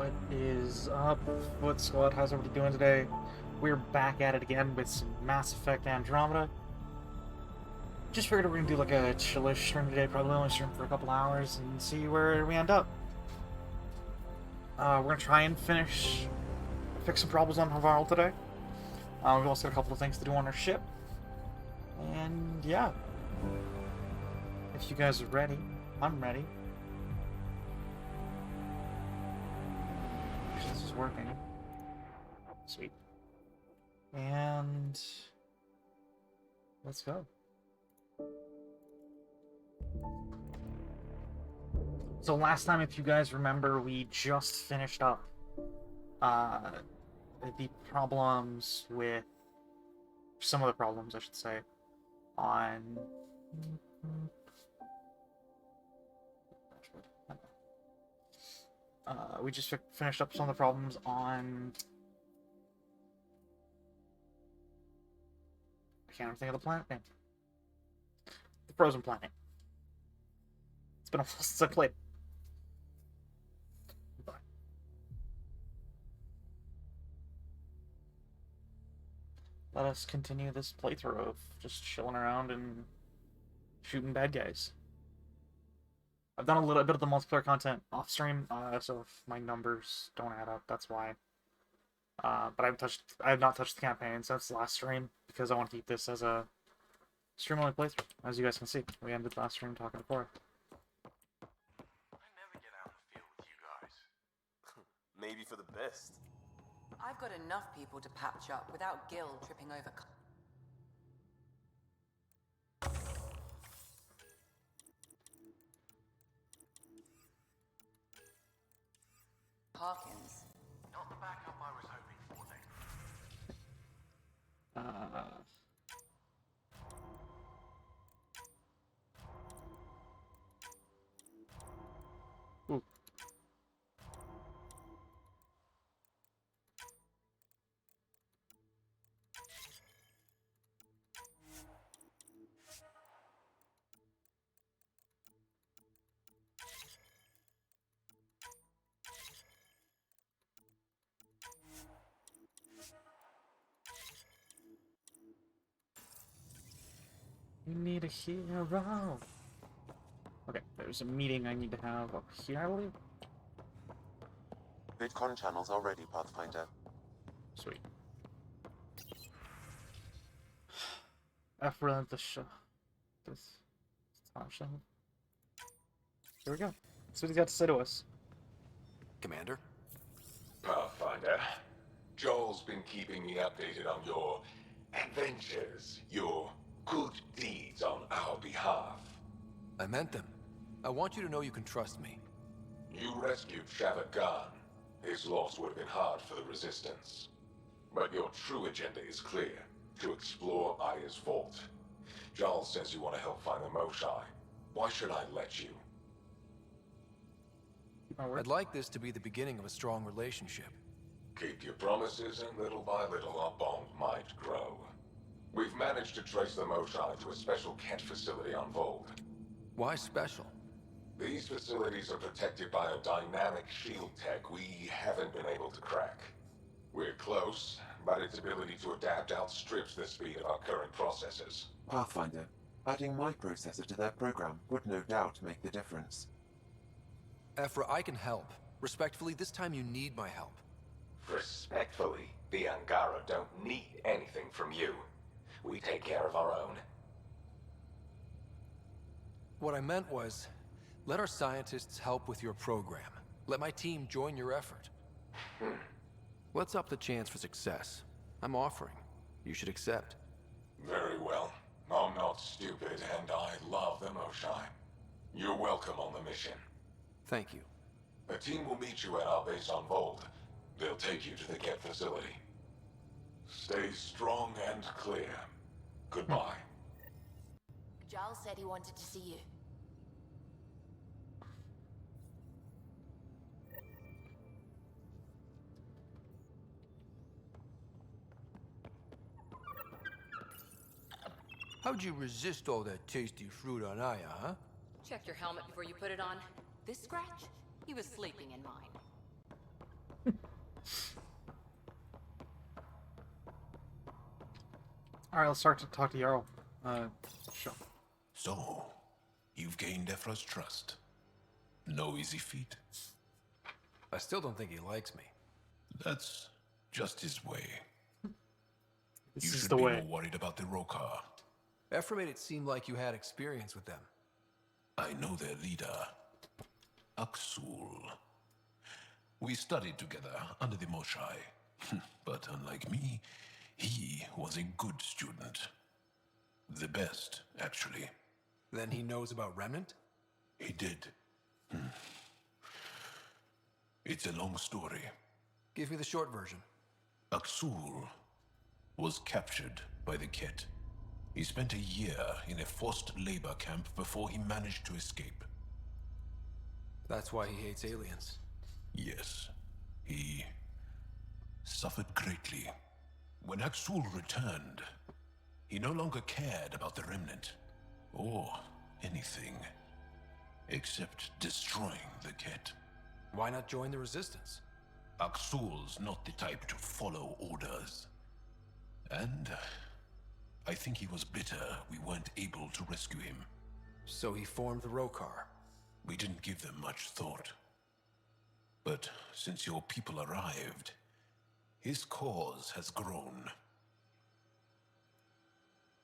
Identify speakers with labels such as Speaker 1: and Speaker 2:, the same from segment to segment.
Speaker 1: What is up, Foot Squad? How's everybody doing today? We're back at it again with some Mass Effect Andromeda. Just figured we're gonna do like a chillish stream today, probably only stream for a couple hours, and see where we end up. We're gonna try and fix some problems on Havarl today. We've also got a couple of things to do on our ship. And yeah. If you guys are ready, I'm ready. This is working. Sweet. And let's go. So last time, if you guys remember, we just finished up the problems with some of the problems, I should say, on we just finished up some of the problems on, I can't even think of the planet name. The frozen planet. It's been a while since I played. But let us continue this playthrough of just chilling around and shooting bad guys. I've done a little bit of the multiplayer content off stream, so if my numbers don't add up, that's why. But I have not touched the campaign since the last stream because I want to keep this as a stream-only playthrough. As you guys can see, we ended last stream talking to Cora.
Speaker 2: I never get out in the field with you guys.
Speaker 3: Maybe for the best.
Speaker 4: I've got enough people to patch up without Gil tripping over. Harkins.
Speaker 2: Not the backup I was hoping for then.
Speaker 1: Ooh. We need a hero. Okay, there's a meeting I need to have up here, I believe.
Speaker 3: VidCon channels are ready, Pathfinder.
Speaker 1: Sweet. After the show. This. It's not showing. Here we go. That's what he's got to say to us.
Speaker 5: Commander?
Speaker 2: Pathfinder, Joel's been keeping me updated on your adventures, your good deeds on our behalf.
Speaker 5: I meant them. I want you to know you can trust me.
Speaker 2: You rescued Shavit Khan. His loss would have been hard for the Resistance. But your true agenda is clear, to explore Aya's vault. Jarl says you want to help find the Moshai. Why should I let you?
Speaker 5: I'd like this to be the beginning of a strong relationship.
Speaker 2: Keep your promises, and little by little our bond might grow. We've managed to trace the Moshai to a special Kent facility on Vold.
Speaker 5: Why special?
Speaker 2: These facilities are protected by a dynamic shield tech we haven't been able to crack. We're close, but its ability to adapt outstrips the speed of our current processors.
Speaker 3: Pathfinder, adding my processor to their program would no doubt make the difference.
Speaker 5: Ephra, I can help. Respectfully, this time you need my help.
Speaker 2: Respectfully, the Angara don't need anything from you. We take care of our own.
Speaker 5: What I meant was, let our scientists help with your program. Let my team join your effort. Let's up the chance for success. I'm offering. You should accept.
Speaker 2: Very well. I'm not stupid, and I love the Moshai. You're welcome on the mission.
Speaker 5: Thank you.
Speaker 2: The team will meet you at our base on Vold. They'll take you to the Kent facility. Stay strong and clear. Goodbye.
Speaker 4: Giles said he wanted to see you.
Speaker 5: How'd you resist all that tasty fruit on Aya, huh?
Speaker 4: Check your helmet before you put it on. This scratch? He was sleeping in mine.
Speaker 1: Alright, let's start to talk to Jarl. Sure.
Speaker 6: So, you've gained Ephra's trust. No easy feat.
Speaker 5: I still don't think he likes me.
Speaker 6: That's just his way.
Speaker 1: This
Speaker 6: You
Speaker 1: is
Speaker 6: should
Speaker 1: the
Speaker 6: be
Speaker 1: way.
Speaker 6: more worried about the Rokar.
Speaker 5: Ephra made it seem like you had experience with them.
Speaker 6: I know their leader, Aksul. We studied together under the Moshai. But unlike me, he was a good student. The best, actually.
Speaker 5: Then he knows about Remnant?
Speaker 6: He did. It's a long story.
Speaker 5: Give me the short version.
Speaker 6: Aksul was captured by the Ket. He spent a year in a forced labor camp before he managed to escape.
Speaker 5: That's why he hates aliens.
Speaker 6: Yes, he suffered greatly. When Aksul returned, he no longer cared about the Remnant, or anything, except destroying the Ket.
Speaker 5: Why not join the Resistance?
Speaker 6: Aksul's not the type to follow orders. And I think he was bitter we weren't able to rescue him.
Speaker 5: So he formed the Rokar.
Speaker 6: We didn't give them much thought. But since your people arrived, his cause has grown.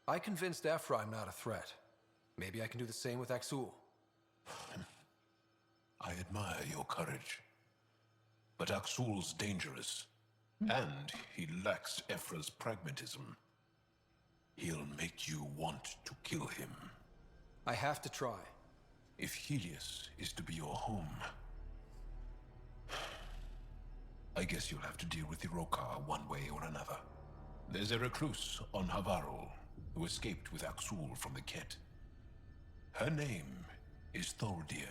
Speaker 5: I convinced Ephra I'm not a threat. Maybe I can do the same with Aksul.
Speaker 6: I admire your courage. But Aksul's dangerous, and he lacks Ephra's pragmatism. He'll make you want to kill him.
Speaker 5: I have to try.
Speaker 6: If Helios is to be your home, I guess you'll have to deal with the Rokar one way or another. There's a recluse on Havarul who escaped with Aksul from the Ket. Her name is Thordir.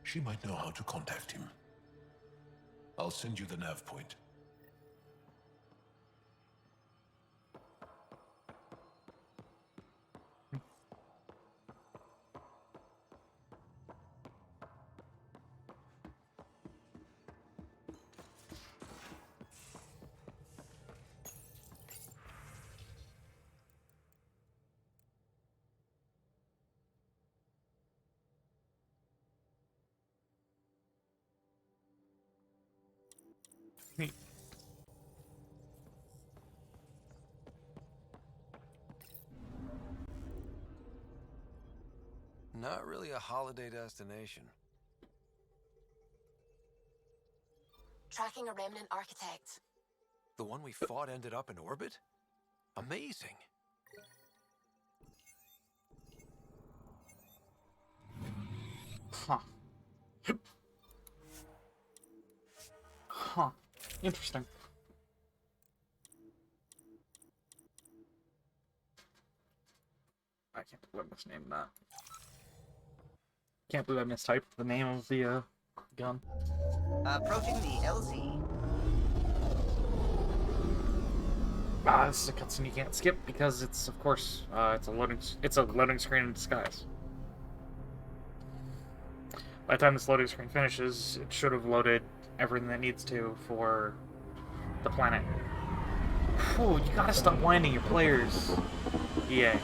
Speaker 6: She might know how to contact him. I'll send you the nav point.
Speaker 1: Neat.
Speaker 5: Not really a holiday destination.
Speaker 7: Tracking a remnant architect.
Speaker 5: The one we fought ended up in orbit? Amazing.
Speaker 1: Huh. Huh. Interesting. I can't believe I misnamed that. Can't believe I mistyped the name of the gun.
Speaker 8: Approaching the LZ.
Speaker 1: This is a cutscene you can't skip because it's, of course, it's a loading screen in disguise. By the time this loading screen finishes, it should have loaded everything that needs to for the planet. Whew, you gotta stop blinding your players, EA.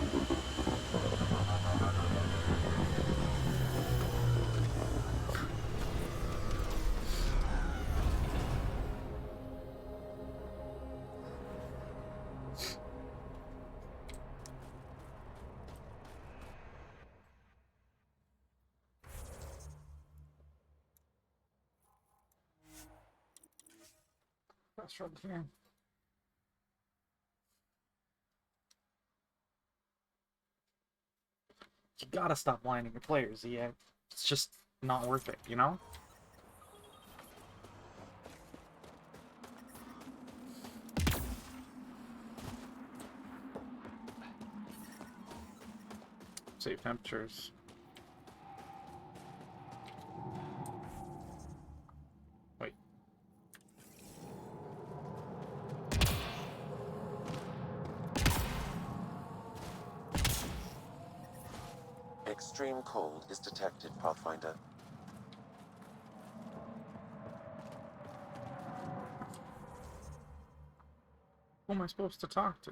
Speaker 1: That's right here. You gotta stop blinding your players, EA. It's just not worth it, you know? Save temperatures. Wait.
Speaker 3: Extreme cold is detected, Pathfinder.
Speaker 1: Who am I supposed to talk to?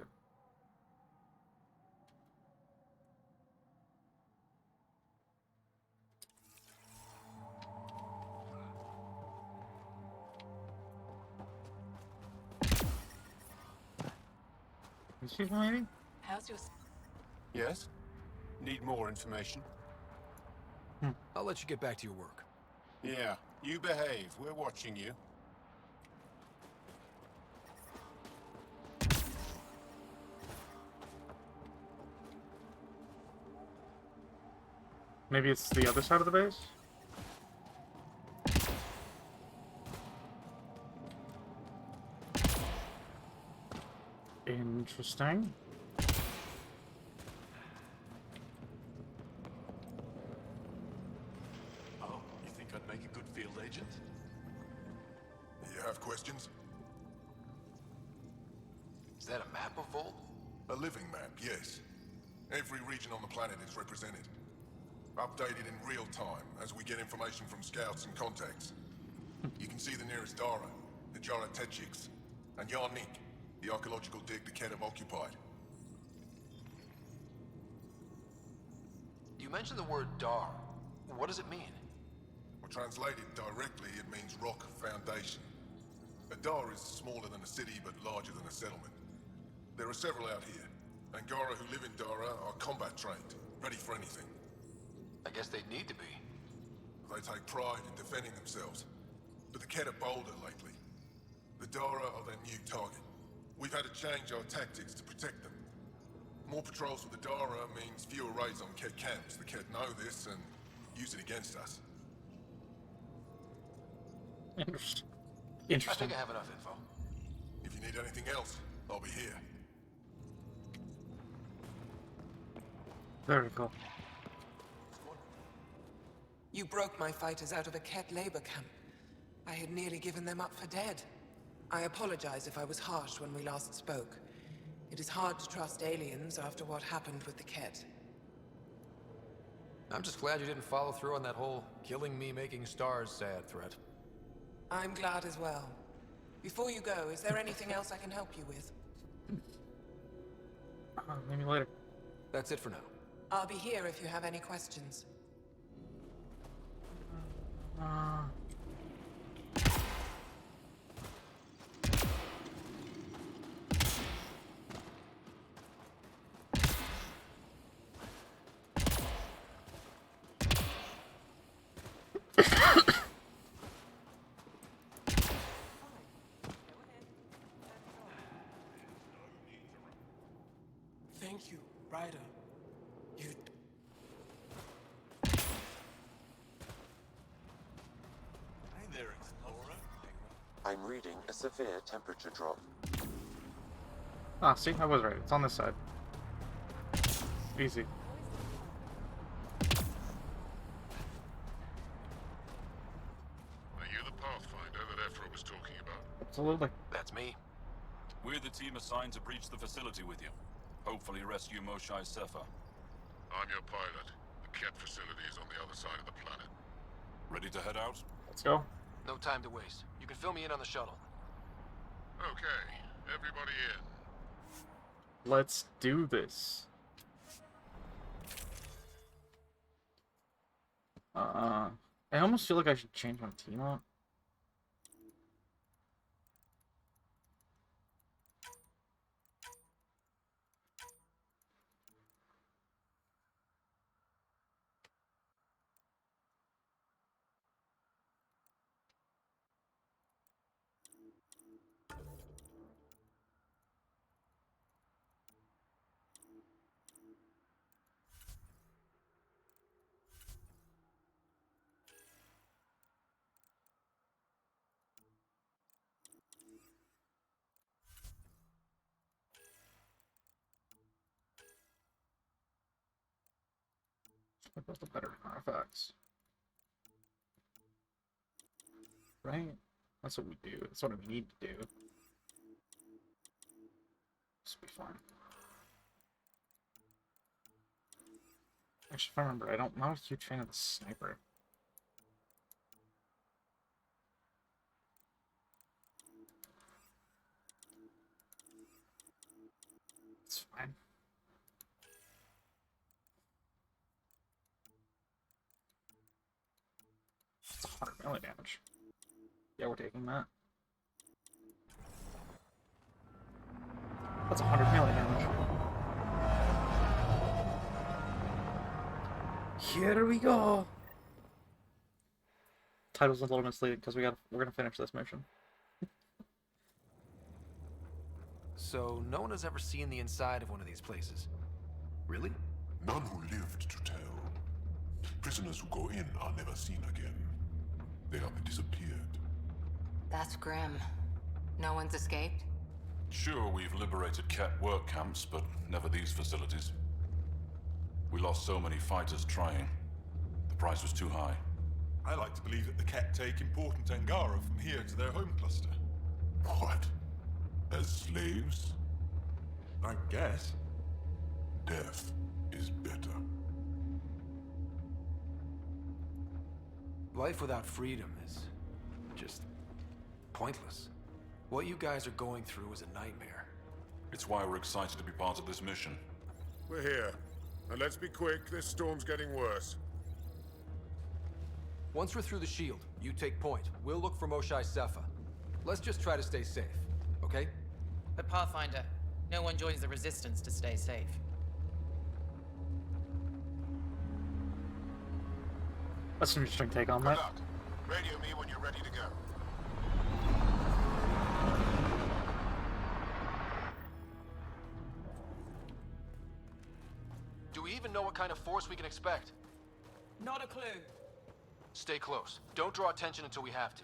Speaker 1: These people, maybe?
Speaker 4: How's your...
Speaker 7: Yes? Need more information?
Speaker 5: I'll let you get back to your work.
Speaker 7: Yeah, you behave. We're watching you.
Speaker 1: Maybe it's the other side of the base? Interesting.
Speaker 9: Oh, you think I'd make a good field agent?
Speaker 6: You have questions?
Speaker 5: Is that a map of Volt?
Speaker 6: A living map, yes. Every region on the planet is represented. Updated in real time as we get information from scouts and contacts. You can see the nearest Dara, the Jara Tetchiks, and Yarnik, the archaeological dig the Ket have occupied.
Speaker 5: You mentioned the word Dar. What does it mean?
Speaker 6: Or translated directly, it means rock foundation. A Dar is smaller than a city, but larger than a settlement. There are several out here. Angara who live in Dara are combat trained, ready for anything.
Speaker 5: I guess they'd need to be.
Speaker 6: They take pride in defending themselves. But the Ket are bolder lately. The Dara are their new target. We've had to change our tactics to protect them. More patrols with the Dara means fewer raids on Ket camps. The Ket know this and use it against us.
Speaker 1: Interesting.
Speaker 5: I
Speaker 1: Interesting.
Speaker 5: think I have enough info.
Speaker 6: If you need anything else, I'll be here.
Speaker 1: Very cool.
Speaker 10: You broke my fighters out of a Ket labor camp. I had nearly given them up for dead. I apologize if I was harsh when we last spoke. It is hard to trust aliens after what happened with the Ket.
Speaker 5: I'm just glad you didn't follow through on that whole killing me making stars sad threat.
Speaker 10: I'm glad as well. Before you go, is there anything else I can help you with?
Speaker 1: Maybe later.
Speaker 5: That's it for now.
Speaker 10: I'll be here if you have any questions.
Speaker 9: Thank you, Ryder. You... Hi there, Explorer.
Speaker 3: I'm reading a severe temperature drop.
Speaker 1: Ah, see? I was right. It's on this side. Easy.
Speaker 11: Are you the Pathfinder that Ephra was talking about?
Speaker 1: Absolutely.
Speaker 5: That's me.
Speaker 12: We're the team assigned to breach the facility with you. Hopefully rescue Moshae Sefa.
Speaker 11: I'm your pilot. The Ket facility is on the other side of the planet.
Speaker 12: Ready to head out?
Speaker 1: Let's go.
Speaker 5: No time to waste. You can fill me in on the shuttle.
Speaker 11: Okay, everybody in.
Speaker 1: Let's do this. I almost feel like I should change my team up. About the better artifacts. Right? That's what we do. That's what we need to do. This will be fine. Actually, if I remember, I'm not a huge fan of the sniper. It's fine. It's 100 melee damage. Yeah, we're taking that. That's 100 melee damage. Here we go. Title's a little misleading because we're gonna finish this mission.
Speaker 5: So, no one has ever seen the inside of one of these places. Really?
Speaker 6: None who lived to tell. Prisoners who go in are never seen again. They have disappeared.
Speaker 4: That's grim. No one's escaped?
Speaker 12: Sure, we've liberated Ket work camps, but never these facilities. We lost so many fighters trying. The price was too high.
Speaker 9: I like to believe that the Ket take important Angara from here to their home cluster.
Speaker 6: What? As slaves?
Speaker 9: I guess.
Speaker 6: Death is better.
Speaker 5: Life without freedom is just pointless. What you guys are going through is a nightmare.
Speaker 12: It's why we're excited to be part of this mission.
Speaker 7: We're here. And let's be quick, this storm's getting worse.
Speaker 5: Once we're through the shield, you take point. We'll look for Moshae Sepha. Let's just try to stay safe, okay?
Speaker 13: But Pathfinder, no one joins the Resistance to stay safe.
Speaker 1: That's an interesting take on that.
Speaker 7: Good luck. Radio me when you're ready to go.
Speaker 14: Do we even know what kind of force we can expect?
Speaker 10: Not a clue.
Speaker 14: Stay close. Don't draw attention until we have to.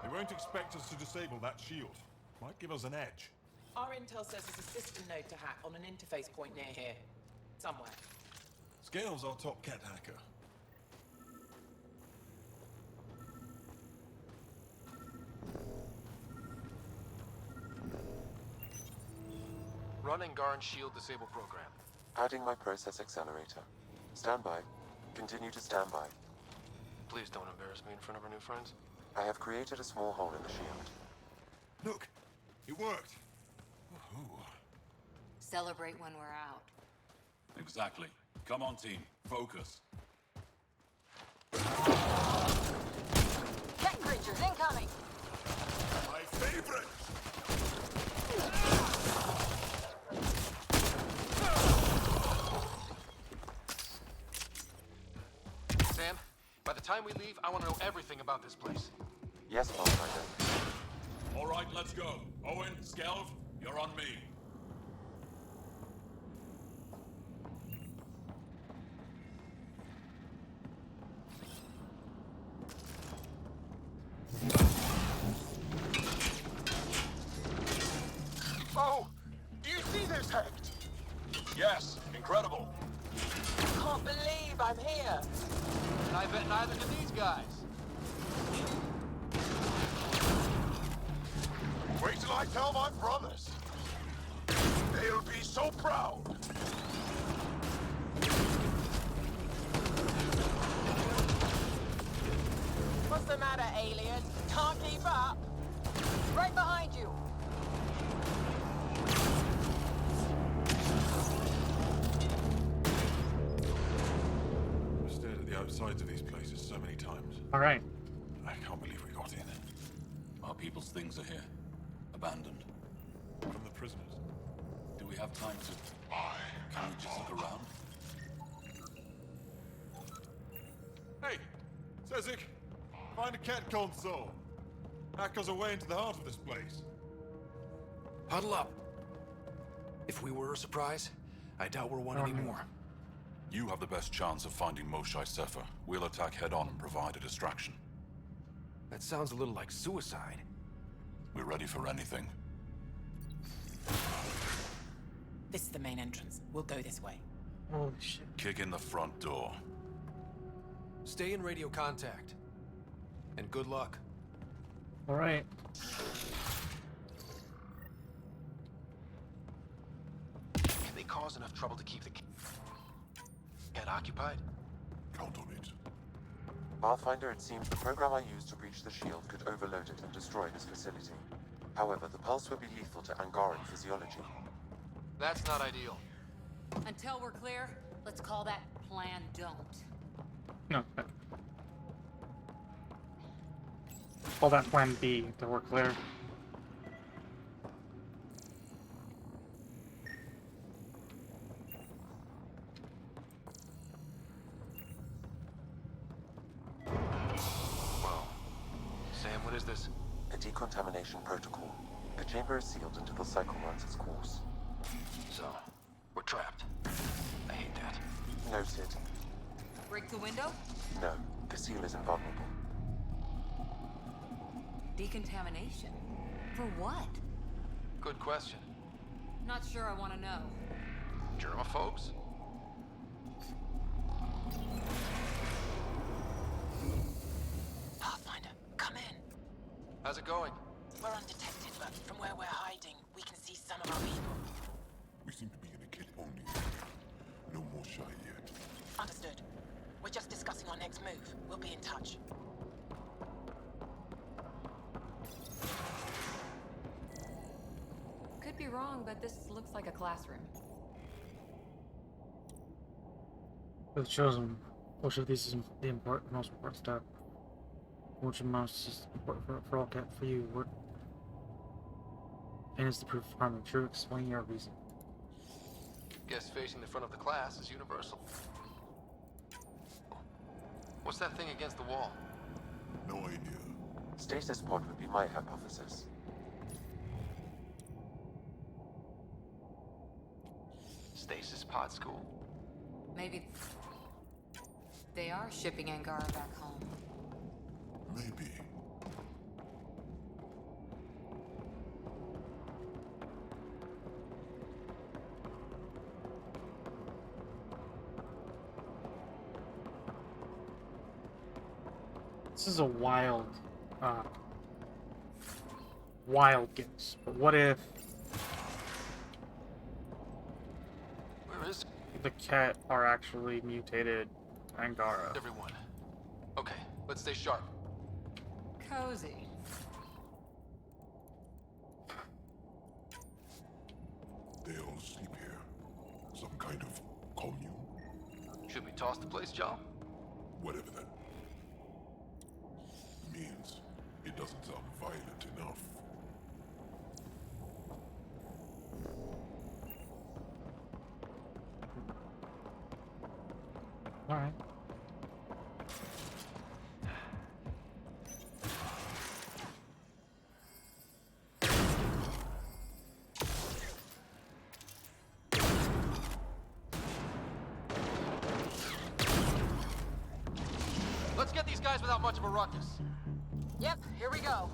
Speaker 9: They won't expect us to disable that shield. Might give us an edge.
Speaker 10: Our intel says there's a system node to hack on an interface point near here. Somewhere.
Speaker 9: Scale's our top Ket hacker.
Speaker 14: Run Angaran shield disable program.
Speaker 3: Adding my process accelerator. Stand by. Continue to stand by.
Speaker 14: Please don't embarrass me in front of our new friends.
Speaker 3: I have created a small hole in the shield.
Speaker 9: Look! It worked! Woohoo.
Speaker 4: Celebrate when we're out.
Speaker 12: Exactly. Come on, team. Focus.
Speaker 4: Cat creatures incoming!
Speaker 7: My favorite!
Speaker 14: Sam, by the time we leave, I want to know everything about this place.
Speaker 3: Yes, Pathfinder.
Speaker 12: All right, let's go. Owen, Skelv, you're on me.
Speaker 7: Oh! Do you see this, Hect?
Speaker 12: Yes, incredible.
Speaker 10: Can't believe I'm here.
Speaker 14: And I bet neither do these guys.
Speaker 7: Wait till I tell my brothers. They'll be so proud.
Speaker 10: What's the matter, alien? Can't keep up? Right behind you.
Speaker 9: I've stared at the outsides of these places so many times.
Speaker 1: Alright.
Speaker 9: I can't believe we got in.
Speaker 12: Our people's things are here. Abandoned.
Speaker 9: From the prisoners.
Speaker 12: Do we have time to... Can we just look around?
Speaker 9: Hey! Sezik! Find a Ket console! Hack us away into the heart of this place.
Speaker 5: Huddle up. If we were a surprise, I doubt we're one anymore.
Speaker 12: You have the best chance of finding Moshae Sepha. We'll attack head-on and provide a distraction.
Speaker 5: That sounds a little like suicide.
Speaker 12: We're ready for anything.
Speaker 13: This is the main entrance. We'll go this way.
Speaker 1: Holy shit.
Speaker 12: Kick in the front door.
Speaker 5: Stay in radio contact. And good luck.
Speaker 1: Alright.
Speaker 14: Can they cause enough trouble to keep the Ket occupied?
Speaker 6: Count on it.
Speaker 3: Pathfinder, it seems the program I used to breach the shield could overload it and destroy this facility. However, the pulse would be lethal to Angaran physiology.
Speaker 5: That's not ideal.
Speaker 15: Until we're clear, let's call that plan don't.
Speaker 1: No. Call that plan B until we're clear.
Speaker 14: Whoa. Sam, what is this?
Speaker 3: A decontamination protocol. The chamber is sealed until the cycle runs its course.
Speaker 14: So, we're trapped. I hate that.
Speaker 3: Noted.
Speaker 15: Break the window?
Speaker 3: No, the seal is invulnerable.
Speaker 15: Decontamination? For what?
Speaker 5: Good question.
Speaker 15: Not sure I want to know.
Speaker 14: Germaphobes?
Speaker 8: Pathfinder, come in.
Speaker 5: How's it going?
Speaker 8: We're undetected, but from where we're hiding, we can see some of our people.
Speaker 9: We seem to be in a kit only. No more shy yet.
Speaker 8: Understood. We're just discussing our next move. We'll be in touch.
Speaker 15: Could be wrong, but this looks like a classroom.
Speaker 1: We've chosen which of these is the most important step. Which of most is important for all cat for you? What? And is the proof of harmony true? Explain your reason.
Speaker 5: Guess facing the front of the class is universal. What's that thing against the wall?
Speaker 9: No idea.
Speaker 3: Stasis pod would be my hypothesis.
Speaker 14: Stasis pod school?
Speaker 15: Maybe they are shipping Angara back home.
Speaker 9: Maybe.
Speaker 1: This is a wild guess. But what if
Speaker 5: Where is
Speaker 1: the cat are actually mutated Angara?
Speaker 5: everyone? Okay, let's stay sharp.
Speaker 15: Cozy.
Speaker 9: They all sleep here. Some kind of commune?
Speaker 5: Should we toss the place, John?
Speaker 9: Whatever that means. It doesn't sound violent enough.
Speaker 1: Alright.
Speaker 5: Let's get these guys without much of a ruckus.
Speaker 15: Yep, here we go.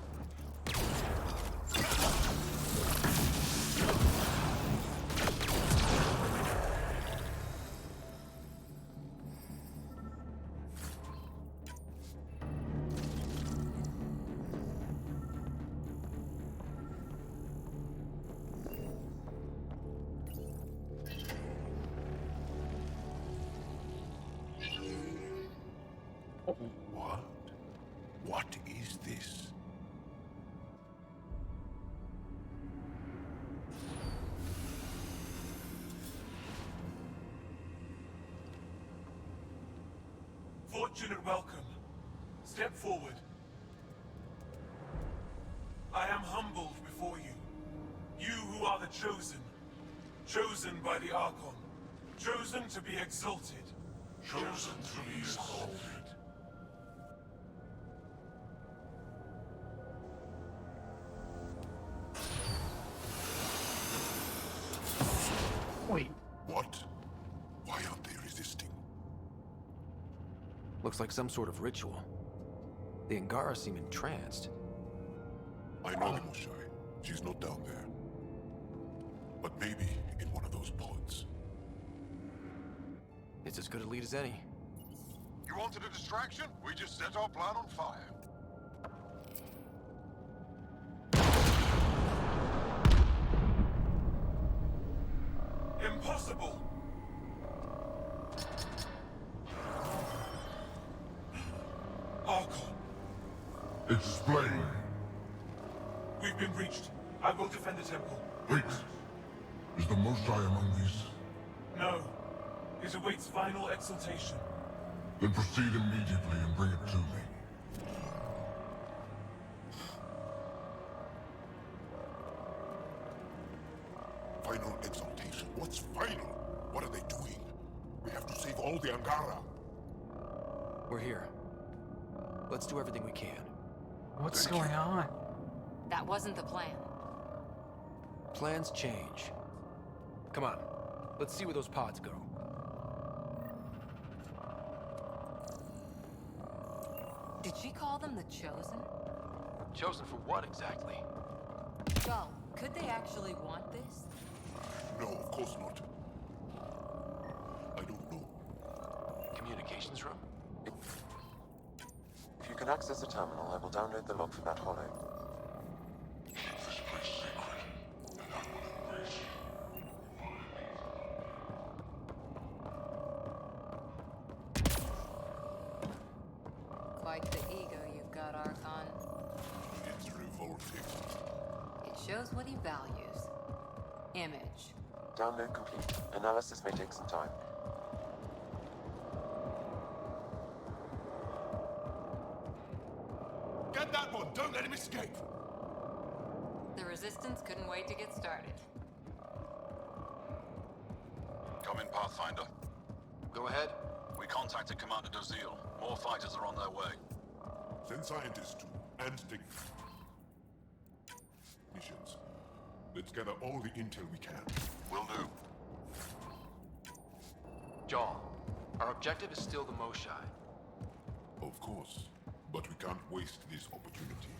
Speaker 9: What? What is this?
Speaker 16: Fortunate welcome. Step forward. I am humbled before you. You who are the chosen. Chosen by the Archon. Chosen to be exalted.
Speaker 7: Chosen to be exalted.
Speaker 1: Wait.
Speaker 9: What? Why aren't they resisting?
Speaker 5: Looks like some sort of ritual. The Angara seem entranced.
Speaker 9: I know Moshai. She's not down there. But maybe in one of those pods.
Speaker 5: It's as good a lead as any.
Speaker 7: You wanted a distraction? We just set our plan on fire.
Speaker 16: Impossible! Archon,
Speaker 7: Explain.
Speaker 16: we've been breached. I will defend the temple.
Speaker 7: Wait.
Speaker 11: Is the Mosai among these?
Speaker 16: No. It awaits final exaltation.
Speaker 11: Then proceed immediately and bring it to me. Final exaltation? What's final? What are they doing? We have to save all the Angara.
Speaker 5: We're here. Let's do everything we can.
Speaker 1: What's going on?
Speaker 15: That wasn't the plan.
Speaker 5: Plans change. Come on. Let's see where those pods go.
Speaker 15: Did she call them the Chosen?
Speaker 14: Chosen for what exactly?
Speaker 15: Well, could they actually want this?
Speaker 11: No, of course not. I don't know.
Speaker 14: Communications room?
Speaker 3: If you can access the terminal, I will download the log for that hollow.
Speaker 15: Quite the ego you've got, Archon.
Speaker 11: It's revolting.
Speaker 15: It shows what he values. Image.
Speaker 3: Download complete. Analysis may take some time.
Speaker 9: Get that one! Don't let him escape!
Speaker 15: The Resistance couldn't wait to get started.
Speaker 12: Come in, Pathfinder.
Speaker 14: Go ahead.
Speaker 12: We contacted Commander Dozil. More fighters are on their way.
Speaker 11: Send scientists to and take missions. Let's gather all the intel we can.
Speaker 12: Will do.
Speaker 14: Jaw, our objective is still the Mosai.
Speaker 11: Of course, but we can't waste this opportunity.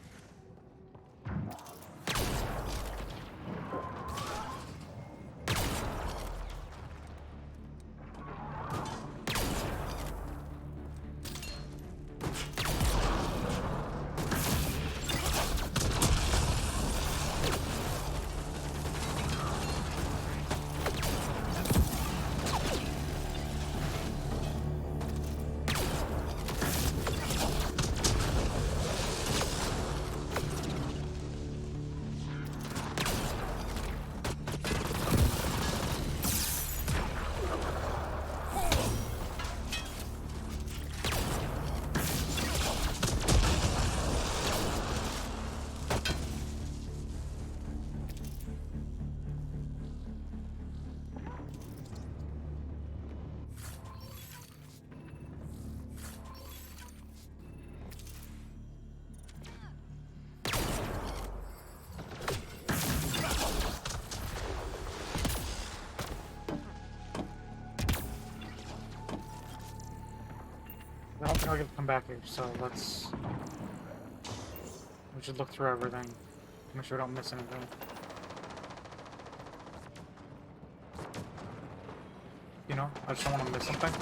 Speaker 1: I don't think I'll get to come back here, so we should look through everything. Make sure we don't miss anything. You know, I just don't want to miss something.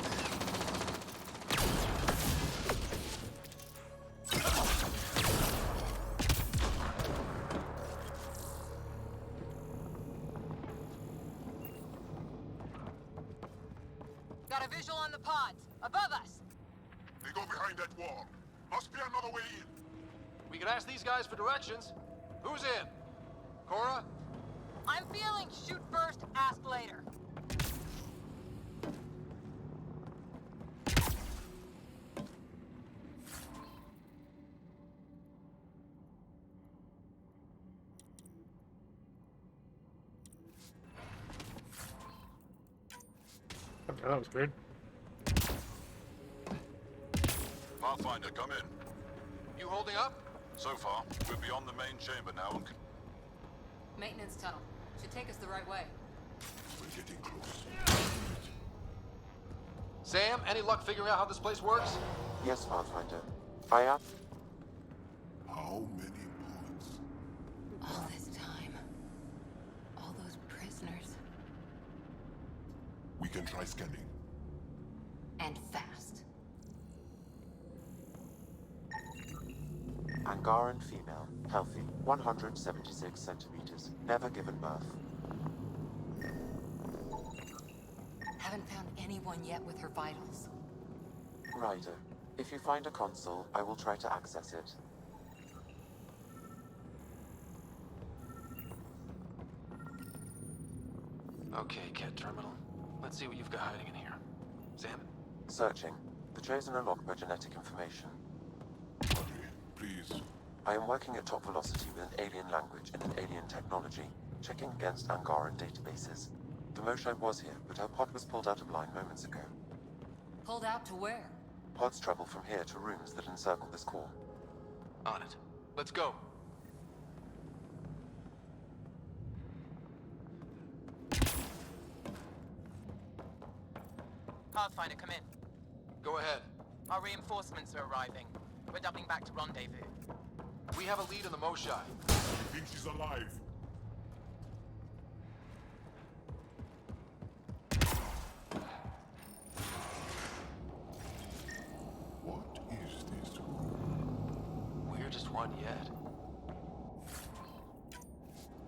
Speaker 4: Got a visual on the pods. Above us.
Speaker 11: They go behind that wall. Must be another way in.
Speaker 14: We can ask these guys for directions. Who's in? Cora?
Speaker 4: I'm feeling shoot first, ask later.
Speaker 1: Okay, that was weird.
Speaker 12: Pathfinder, come in.
Speaker 14: You holding up?
Speaker 12: So far, we're beyond the main chamber now and...
Speaker 15: Maintenance tunnel. Should take us the right way.
Speaker 11: We're getting close.
Speaker 14: Sam, any luck figuring out how this place works?
Speaker 3: Yes, Pathfinder. I am.
Speaker 11: How many bullets?
Speaker 15: All this time. All those prisoners.
Speaker 11: We can try scanning.
Speaker 15: And fast.
Speaker 3: Angaran female. Healthy. 176 centimeters. Never given birth.
Speaker 15: Haven't found anyone yet with her vitals.
Speaker 3: Ryder, if you find a console, I will try to access it.
Speaker 14: Okay, Cat Terminal. Let's see what you've got hiding in here. Sam?
Speaker 3: Searching. The Chosen are locked by genetic information.
Speaker 11: Please.
Speaker 3: I am working at top velocity with an alien language and an alien technology, checking against Angaran databases. The Moshai was here, but her pod was pulled out of line moments ago.
Speaker 15: Pulled out to where?
Speaker 3: Pods travel from here to rooms that encircle this core.
Speaker 14: On it. Let's go.
Speaker 13: Pathfinder, come in.
Speaker 14: Go ahead.
Speaker 13: Our reinforcements are arriving. We're doubling back to rendezvous.
Speaker 14: We have a lead on the Moshai.
Speaker 11: I think she's alive. What is this room?
Speaker 14: Weirdest one yet.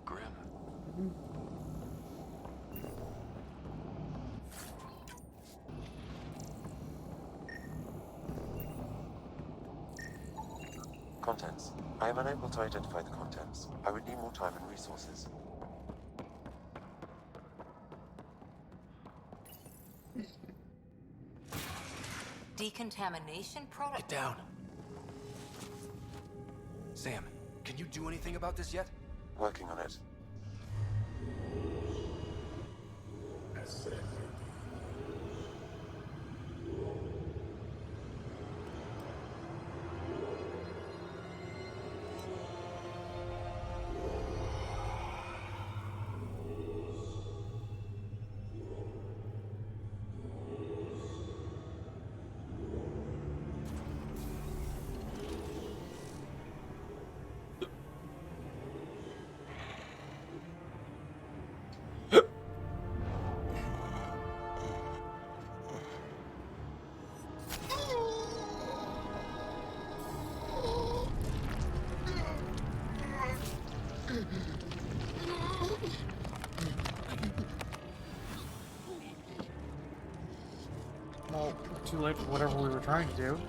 Speaker 14: Grim.
Speaker 3: Contents. I am unable to identify the contents. I would need more time and resources.
Speaker 15: Decontamination product?
Speaker 5: Get down. Sam, can you do anything about this yet?
Speaker 3: Working on it.
Speaker 1: Well, too late for whatever we were trying to do.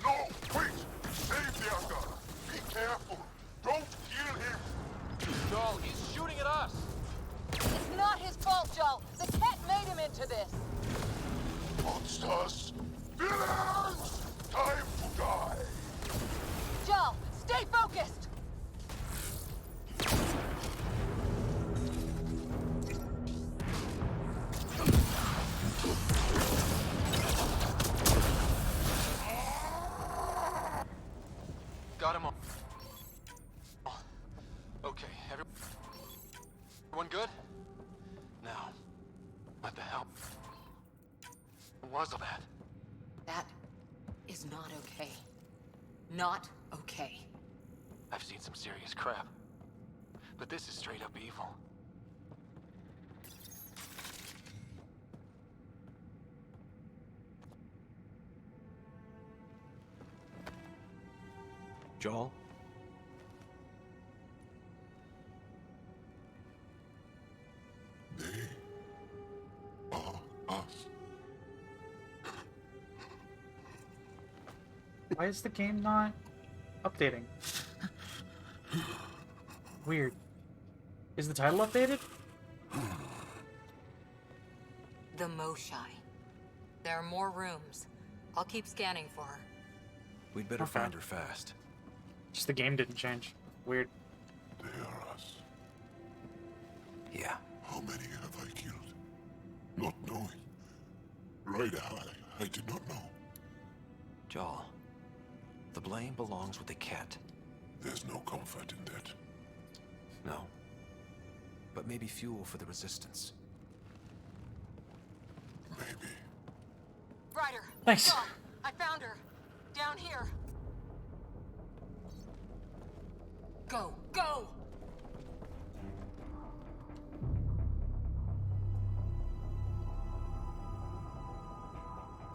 Speaker 11: No! Wait! Save the Angara! Be careful! Don't kill him!
Speaker 14: Joel, he's shooting at us!
Speaker 8: It's not his fault, Joel. The cat made him into this.
Speaker 11: Monsters! Villains! Time to die!
Speaker 8: Joel, stay focused.
Speaker 14: Got him all. Okay, everyone good? Now, what the hell was all that?
Speaker 15: That is not okay. Not okay.
Speaker 14: I've seen some serious crap. But this is straight up evil.
Speaker 5: Joel?
Speaker 11: They are us.
Speaker 1: Why is the game not updating? Weird. Is the title updated?
Speaker 15: The Moshai. There are more rooms. I'll keep scanning for her.
Speaker 5: We'd better
Speaker 1: Okay.
Speaker 5: find her fast.
Speaker 1: Just the game didn't change. Weird.
Speaker 11: They are us.
Speaker 5: Yeah.
Speaker 11: How many have I killed? Not knowing. Ryder, I did not know.
Speaker 5: Joel, the blame belongs with the cat.
Speaker 11: There's no comfort in that.
Speaker 5: No. But maybe fuel for the resistance.
Speaker 11: Maybe.
Speaker 8: Ryder.
Speaker 1: Thanks.
Speaker 8: Joel, I found her. Down here.
Speaker 15: Go! Go!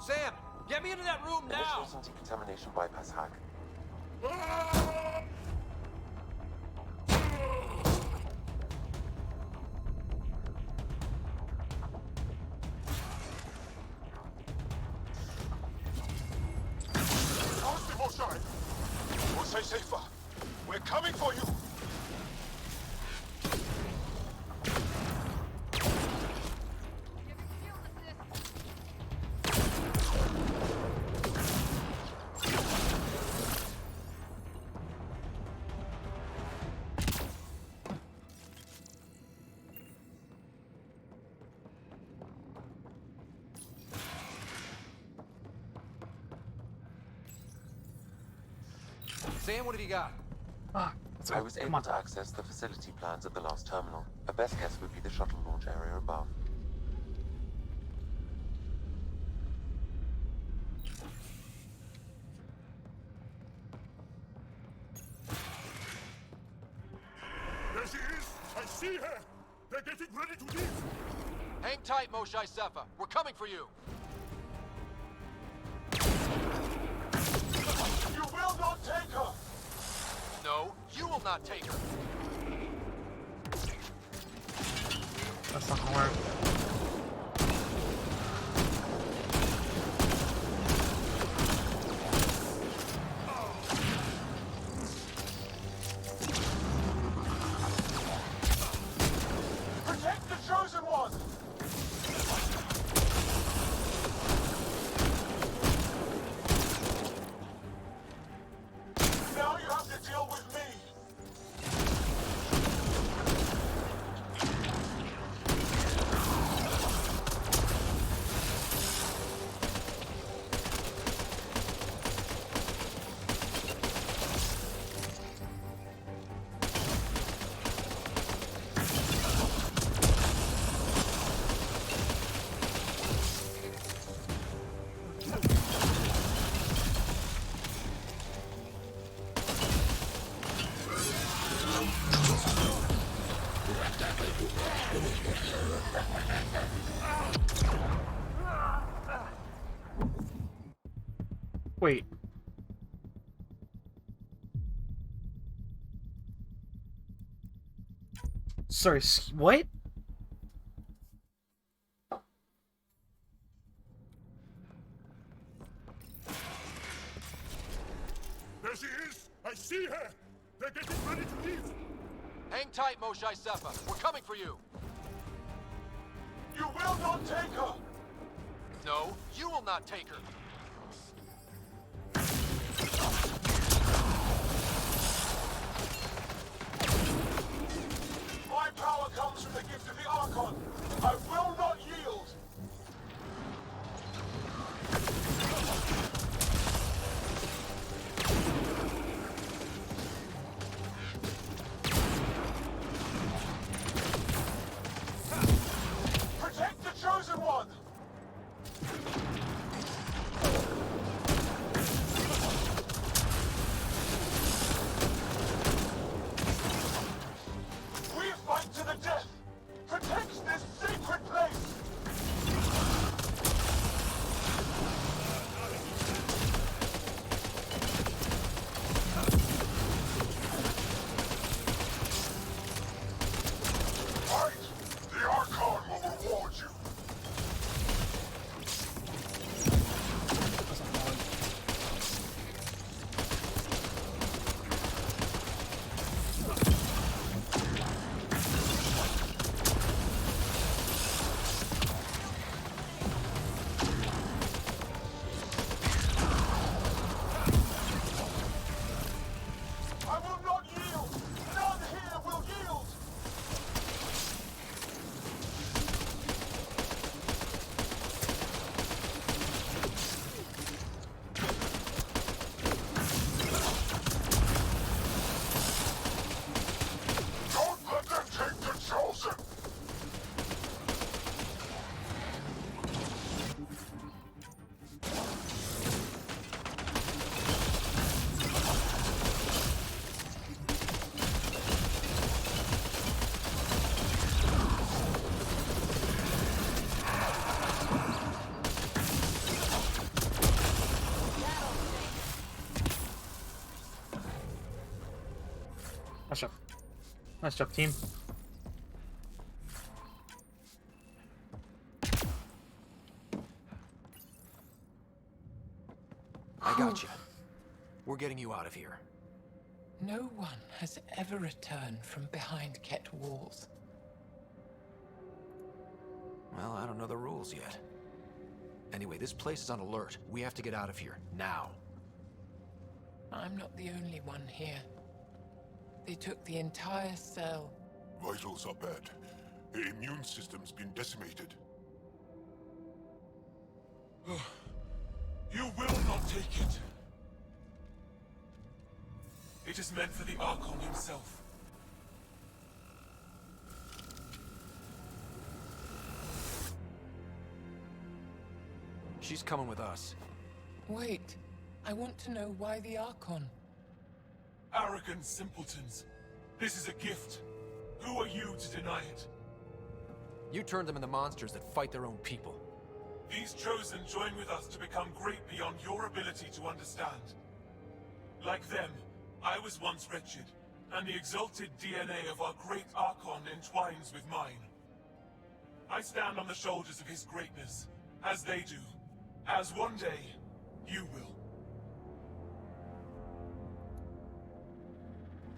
Speaker 14: Sam! Get me into that room now!
Speaker 3: Initiating decontamination bypass hack.
Speaker 7: How's the Moshai? We'll say safer. We're coming for you!
Speaker 14: Sam, what have you got?
Speaker 3: I was able to access the facility plans at the last terminal. A best guess would be the shuttle launch area above.
Speaker 7: There she is! I see her! They're getting ready to leave!
Speaker 14: Hang tight, Moshai Sefa. We're coming for you.
Speaker 7: You will not take her!
Speaker 14: No, you will not take her.
Speaker 1: That's not gonna work.
Speaker 7: Protect the Chosen One! Now you have to deal with me!
Speaker 1: Wait. Sorry, what?
Speaker 7: There she is! I see her! They're getting ready to leave!
Speaker 14: Hang tight, Moshai Sefa. We're coming for you.
Speaker 7: You will not take her!
Speaker 14: No, you will not take her.
Speaker 7: My power comes from the gift of the Archon. I will not yield! Protect the Chosen One! We fight to the death! Protect this sacred place!
Speaker 1: Nice job. Nice job, team.
Speaker 5: I got you. We're getting you out of here.
Speaker 10: No one has ever returned from behind Ket walls.
Speaker 5: Well, I don't know the rules yet. Anyway, this place is on alert. We have to get out of here, now.
Speaker 10: I'm not the only one here. They took the entire cell.
Speaker 11: Vitals are bad. The immune system's been decimated.
Speaker 16: You will not take it. It is meant for the Archon himself.
Speaker 5: She's coming with us.
Speaker 10: Wait, I want to know why the Archon.
Speaker 16: Arrogant simpletons. This is a gift. Who are you to deny it?
Speaker 5: You turned them into monsters that fight their own people.
Speaker 16: These Chosen join with us to become great beyond your ability to understand. Like them, I was once wretched, and the exalted DNA of our great Archon entwines with mine. I stand on the shoulders of his greatness, as they do, as one day, you will.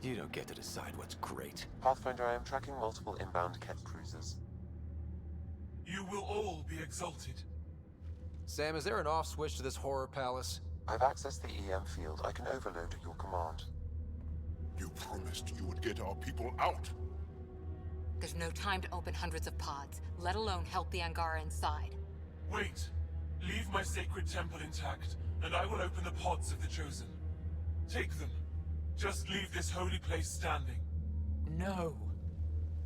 Speaker 5: You don't get to decide what's great.
Speaker 3: Pathfinder, I am tracking multiple inbound Ket cruisers.
Speaker 16: You will all be exalted.
Speaker 5: Sam, is there an off switch to this horror palace?
Speaker 3: I've accessed the EM field. I can overload at your command.
Speaker 11: You promised you would get our people out.
Speaker 15: There's no time to open hundreds of pods, let alone help the Angara inside.
Speaker 16: Wait. Leave my sacred temple intact, and I will open the pods of the Chosen. Take them. Just leave this holy place standing.
Speaker 10: No.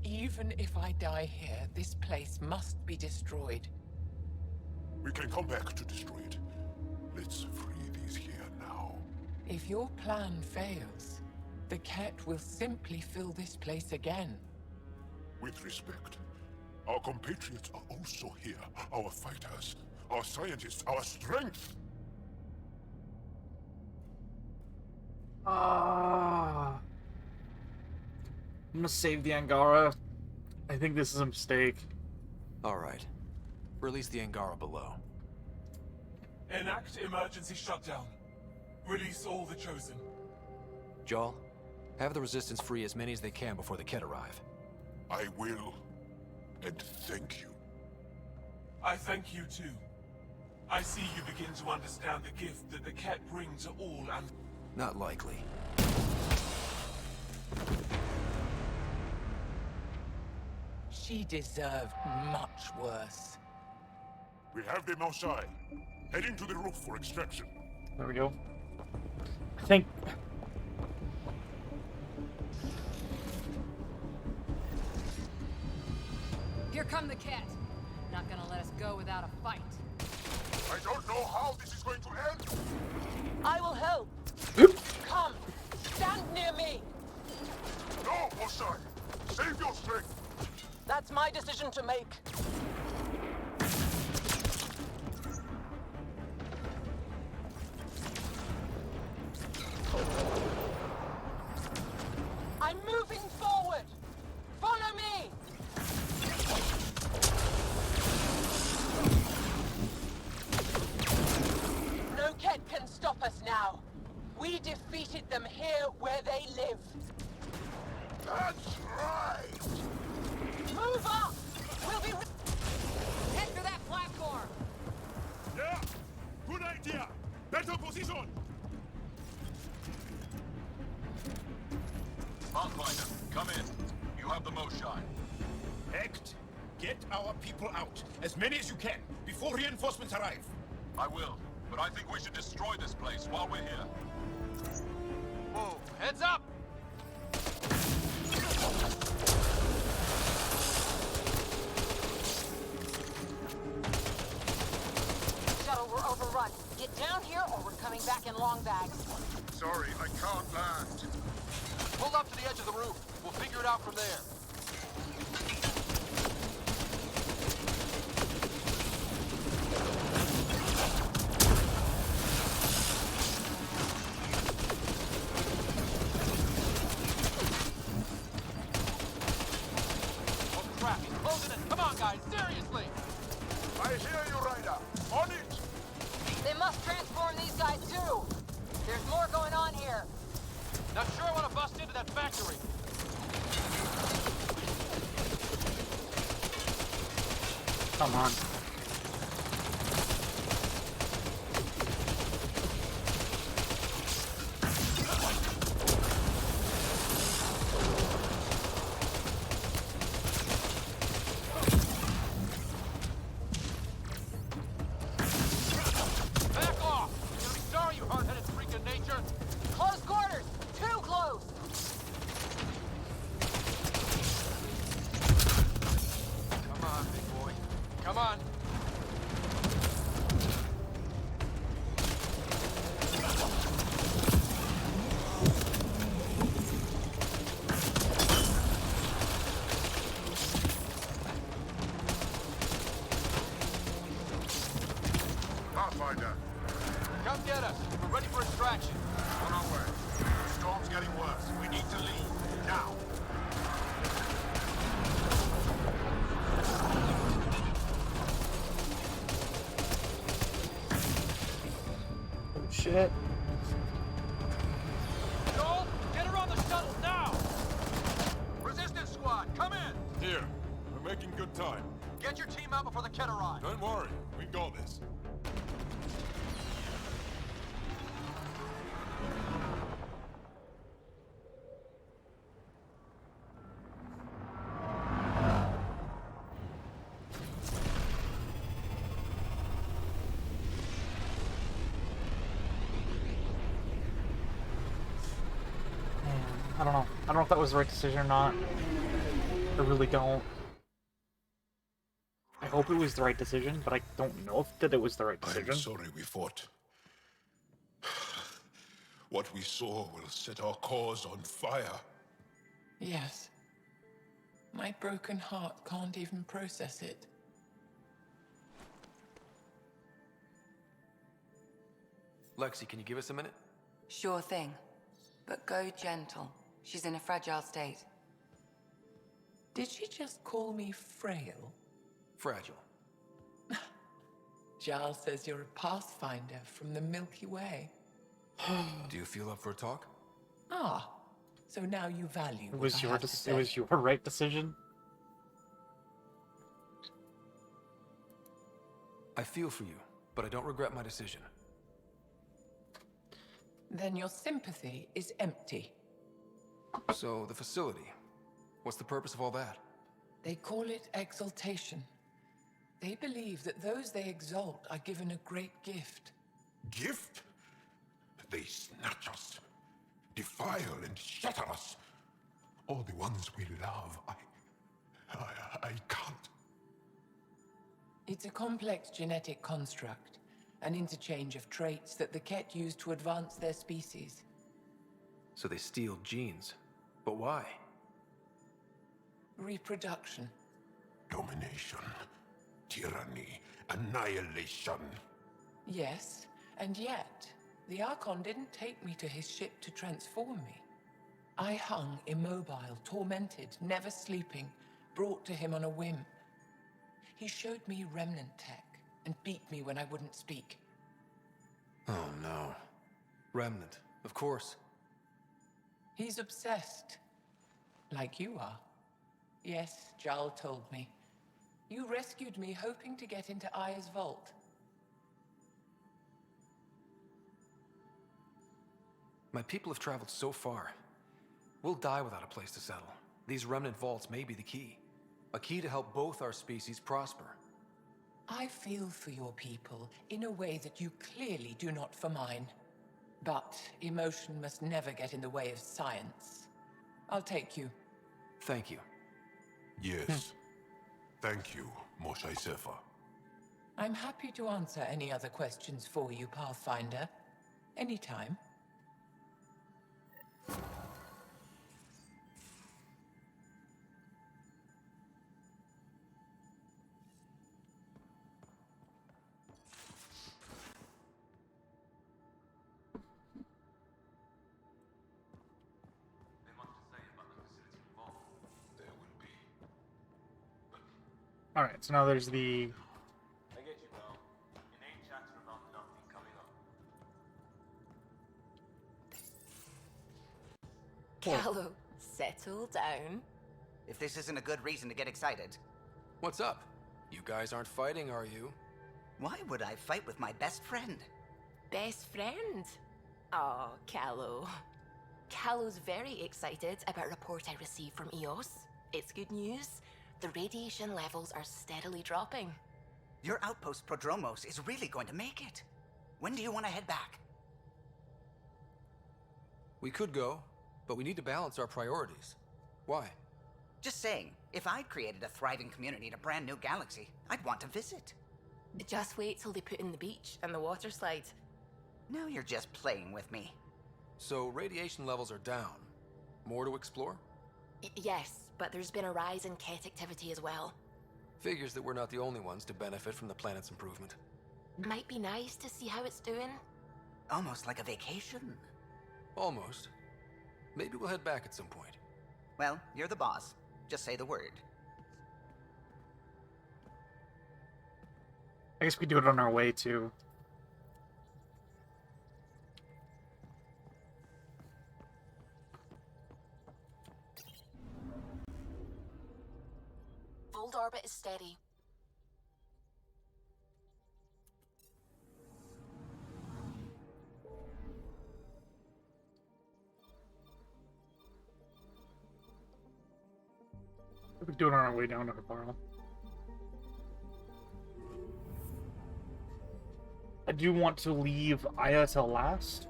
Speaker 10: Even if I die here, this place must be destroyed.
Speaker 11: We can come back to destroy it. Let's free these here now.
Speaker 10: If your plan fails, the Ket will simply fill this place again.
Speaker 11: With respect, our compatriots are also here. Our fighters, our scientists, our strength.
Speaker 1: I'm gonna save the Angara. I think this is a mistake.
Speaker 5: Alright. Release the Angara below.
Speaker 16: Enact emergency shutdown. Release all the Chosen.
Speaker 5: Jarl, have the Resistance free as many as they can before the Ket arrive.
Speaker 11: I will. And thank you.
Speaker 16: I thank you too. I see you begin to understand the gift that the Ket bring to all and...
Speaker 5: Not likely.
Speaker 10: She deserved much worse.
Speaker 11: We have them outside. Heading to the roof for extraction.
Speaker 1: There we go. I think...
Speaker 15: Here come the Ket. Not gonna let us go without a fight.
Speaker 7: I don't know how this is going to end.
Speaker 8: I will help. Come, stand near me.
Speaker 7: No, Osai. Save your strength.
Speaker 8: That's my decision to make. I'm moving forward. Follow me. No Ket can stop us now. We defeated them here where they live.
Speaker 7: That's right.
Speaker 8: Move up. We'll be...
Speaker 15: Head for that platform.
Speaker 7: Yeah, good idea. Better position.
Speaker 2: Pathfinder, come in. You have the most shine.
Speaker 7: Act. Get our people out. As many as you can, before reinforcements arrive.
Speaker 2: I will, but I think we should destroy this place while we're here.
Speaker 14: Whoa, heads up!
Speaker 8: Shuttle, we're overrun. Get down here or we're coming back in long bags.
Speaker 7: Sorry, I can't land.
Speaker 14: Pull up to the edge of the roof. We'll figure it out from there. into that factory!
Speaker 1: Come on.
Speaker 14: Back off! You're gonna be sorry, you hard-headed freak of nature!
Speaker 8: Close quarters! Too close!
Speaker 14: Come on, big boy. Come on!
Speaker 11: Pathfinder,
Speaker 14: Come get us! We're ready for extraction!
Speaker 11: on our way. The storm's getting worse. We need to leave. Now.
Speaker 1: Oh shit.
Speaker 14: Joel, get her on the shuttle now! Resistance squad, come in!
Speaker 9: Here. We're making good time.
Speaker 14: Get your team out before the kid arrives.
Speaker 9: Don't worry. We got this.
Speaker 1: I don't know. I don't know if that was the right decision or not. I really don't. I hope it was the right decision, but I don't know if that it was the right decision.
Speaker 11: I'm sorry we fought. What we saw will set our cause on fire.
Speaker 10: Yes. My broken heart can't even process it.
Speaker 5: Lexi, can you give us a minute?
Speaker 4: Sure thing. But go gentle. She's in a fragile state.
Speaker 10: Did she just call me frail?
Speaker 5: Fragile.
Speaker 10: Giles says you're a pathfinder from the Milky Way.
Speaker 5: Do you feel up for a talk?
Speaker 10: Ah, so now you value
Speaker 1: It
Speaker 10: what
Speaker 1: was
Speaker 10: I
Speaker 1: your
Speaker 10: have to say.
Speaker 1: it was your right decision.
Speaker 5: I feel for you, but I don't regret my decision.
Speaker 10: Then your sympathy is empty.
Speaker 5: So, the facility. What's the purpose of all that?
Speaker 10: They call it exaltation. They believe that those they exalt are given a great gift.
Speaker 11: Gift? They snatch us, defile and shatter us. All the ones we love. I can't.
Speaker 10: It's a complex genetic construct, an interchange of traits that the Ket use to advance their species.
Speaker 5: So they steal genes. But why?
Speaker 10: Reproduction.
Speaker 11: Domination, tyranny, annihilation.
Speaker 10: Yes, and yet, the Archon didn't take me to his ship to transform me. I hung immobile, tormented, never sleeping, brought to him on a whim. He showed me remnant tech and beat me when I wouldn't speak.
Speaker 5: Oh no. Remnant, of course.
Speaker 10: He's obsessed. Like you are. Yes, Jarl told me. You rescued me hoping to get into Aya's vault.
Speaker 5: My people have traveled so far. We'll die without a place to settle. These remnant vaults may be the key. A key to help both our species prosper.
Speaker 10: I feel for your people in a way that you clearly do not for mine. But emotion must never get in the way of science. I'll take you.
Speaker 5: Thank you.
Speaker 11: Yes. Thank you, Moshae Sefa.
Speaker 10: I'm happy to answer any other questions for you, Pathfinder. Anytime.
Speaker 1: Alright, so now there's the...
Speaker 14: I get you, pal. Inane chatter about nothing coming up.
Speaker 17: Callow, settle down.
Speaker 18: If this isn't a good reason to get excited.
Speaker 5: What's up? You guys aren't fighting, are you?
Speaker 18: Why would I fight with my best friend?
Speaker 17: Best friend? Oh, Callow. Callow's very excited about a report I received from EOS. It's good news. The radiation levels are steadily dropping.
Speaker 18: Your outpost Prodromos is really going to make it. When do you want to head back?
Speaker 5: We could go, but we need to balance our priorities. Why?
Speaker 18: Just saying, if I'd created a thriving community in a brand new galaxy, I'd want to visit.
Speaker 17: Just wait till they put in the beach and the water slide.
Speaker 18: Now you're just playing with me.
Speaker 5: So radiation levels are down. More to explore?
Speaker 17: Yes, but there's been a rise in Ket activity as well.
Speaker 5: Figures that we're not the only ones to benefit from the planet's improvement.
Speaker 17: Might be nice to see how it's doing.
Speaker 18: Almost like a vacation.
Speaker 5: Almost. Maybe we'll head back at some point.
Speaker 18: Well, you're the boss. Just say the word.
Speaker 1: I guess we do it on our way to...
Speaker 17: Fold orbit is steady.
Speaker 1: We could do it on our way down to Hibaro. I do want to leave Aya till last.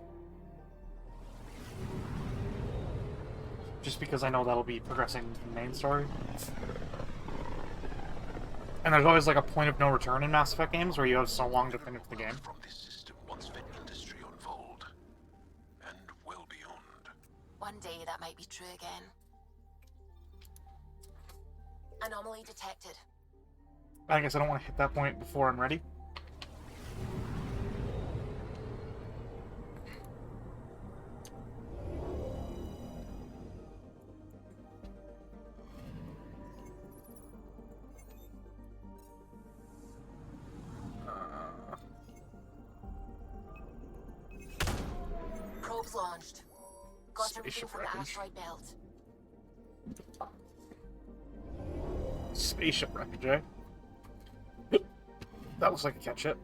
Speaker 1: Just because I know that'll be progressing the main story. And there's always like a point of no return in Mass Effect games where you have so long to finish the game.
Speaker 6: From this system once fed industry unfold, and well beyond.
Speaker 17: One day that might be true again. Anomaly detected.
Speaker 1: I guess I don't want to hit that point before I'm ready.
Speaker 17: Probes launched. Got everything
Speaker 1: Spaceship
Speaker 17: from the
Speaker 1: wreckage.
Speaker 17: asteroid belt.
Speaker 1: Spaceship wreckage, eh? That looks like a cat ship.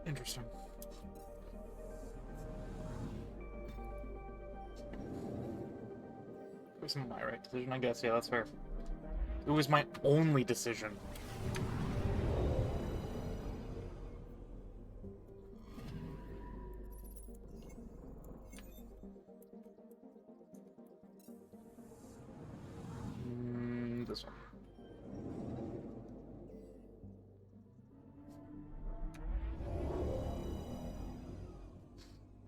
Speaker 1: Interesting. It was my right decision, I guess. Yeah, that's fair. It was my only decision. This one.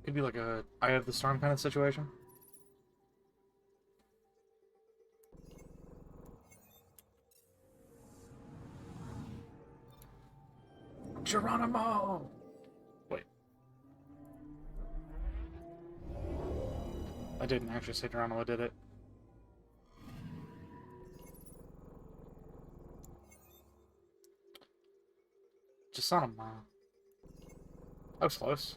Speaker 1: Could be like a Eye of the Storm kind of situation. Geronimo! Wait. I didn't actually say Geronimo did it. Just on him. That was close.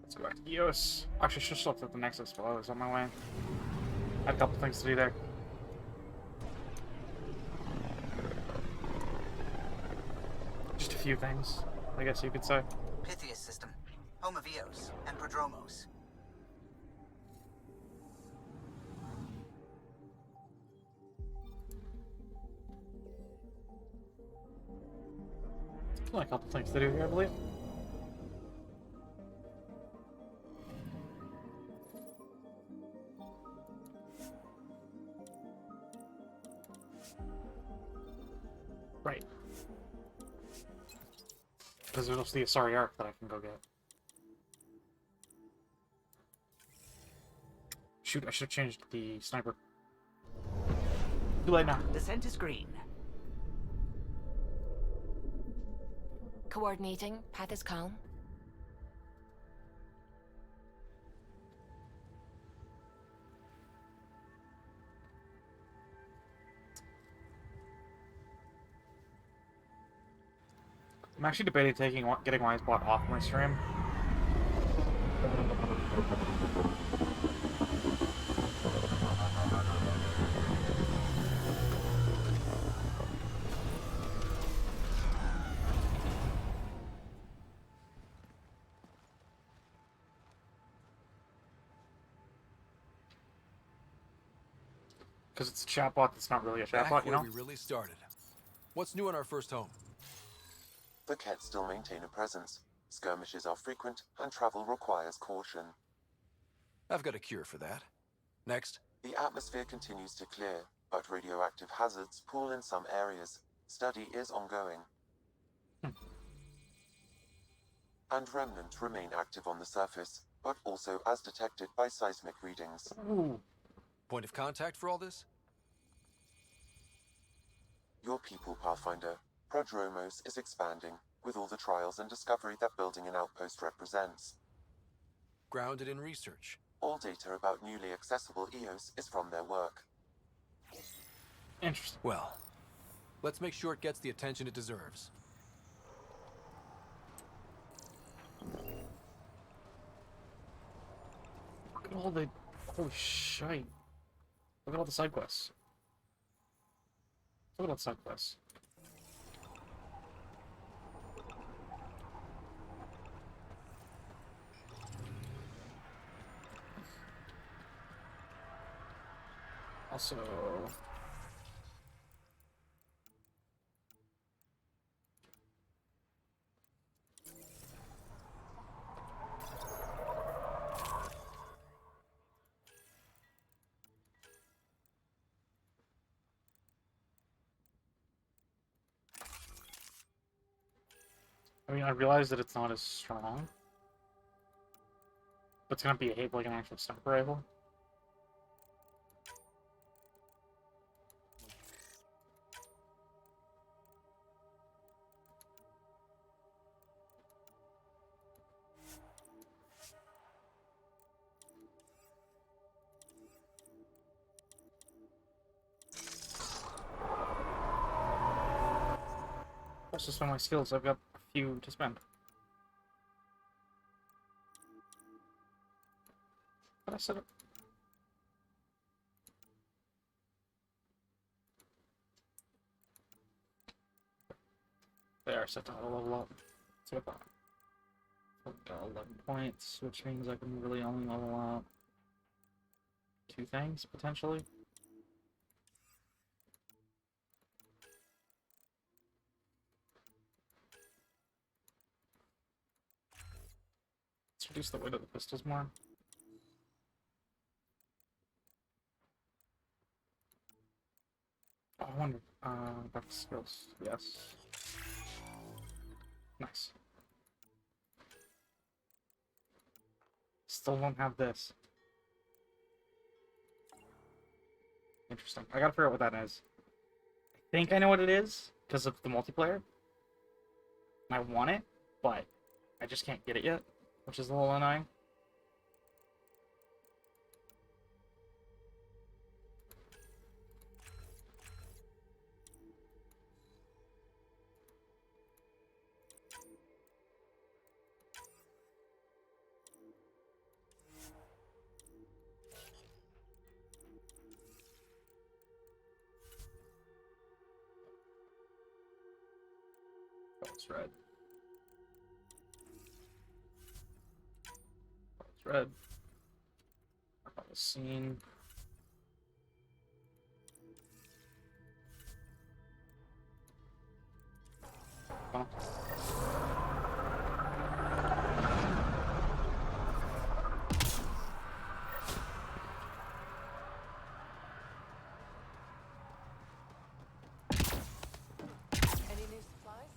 Speaker 1: Let's go back to EOS. Actually, I should have looked at the Nexus while I was on my way. I had a couple things to do there. Just a few things, I guess you could say.
Speaker 18: Pythias system, home of Eos and Prodromos.
Speaker 1: Only a couple things to do here, I believe. Right. Because there's also the Asari Arc that I can go get. Shoot, I should have changed the sniper. Too late now.
Speaker 18: The scent is green.
Speaker 17: Coordinating. Path is calm.
Speaker 1: I'm actually debating getting Wise Bot off my stream. Because it's a chatbot that's not really a chatbot, you know?
Speaker 5: Back where we really started. What's new in our first home?
Speaker 3: The Ket still maintain a presence. Skirmishes are frequent, and travel requires caution.
Speaker 5: I've got a cure for that. Next.
Speaker 3: The atmosphere continues to clear, but radioactive hazards pool in some areas. Study is ongoing. And remnants remain active on the surface, but also as detected by seismic readings.
Speaker 1: Ooh.
Speaker 5: Point of contact for all this?
Speaker 3: Your people, Pathfinder. Prodromos is expanding, with all the trials and discovery that building an outpost represents.
Speaker 5: Grounded in research.
Speaker 3: All data about newly accessible EOS is from their work.
Speaker 1: Interesting.
Speaker 5: Well, let's make sure it gets the attention it deserves.
Speaker 1: Look at all the... Holy shite. Look at all the side quests. Look at all the side quests. Also... I mean, I realize that it's not as strong. But it's gonna behave like an actual sniper rifle. Let's just spend my skills. I've got a few to spend. But I set up. They are set to level up. So I've got 11 points, which means I can really only level up 2 things, potentially. Let's reduce the weight of the pistols more. Oh, I wonder. Back to skills. Yes. Nice. Still don't have this. Interesting. I gotta figure out what that is. I think I know what it is because of the multiplayer. I want it, but I just can't get it yet, which is a little annoying. It's red. It's red. About the scene. Oh.
Speaker 10: Any new supplies?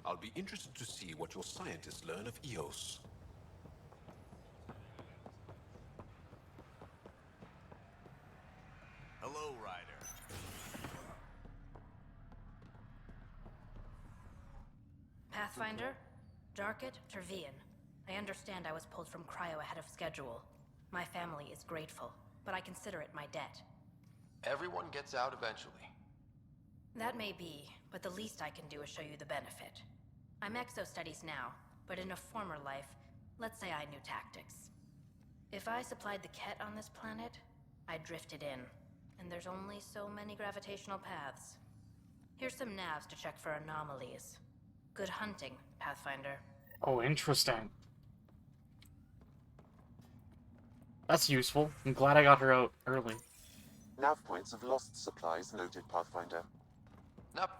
Speaker 6: I'll be interested to see what your scientists learn of EOS.
Speaker 7: Hello, Ryder.
Speaker 19: Pathfinder, Darket Tervian. I understand I was pulled from cryo ahead of schedule. My family is grateful, but I consider it my debt.
Speaker 20: Everyone gets out eventually.
Speaker 19: That may be, but the least I can do is show you the benefit. I'm exo-studies now, but in a former life, let's say I knew tactics. If I supplied the Ket on this planet, I drifted in, and there's only so many gravitational paths. Here's some navs to check for anomalies. Good hunting, Pathfinder.
Speaker 1: Oh, interesting. That's useful. I'm glad I got her out early.
Speaker 3: Nav points of lost supplies noted, Pathfinder.
Speaker 20: Nope.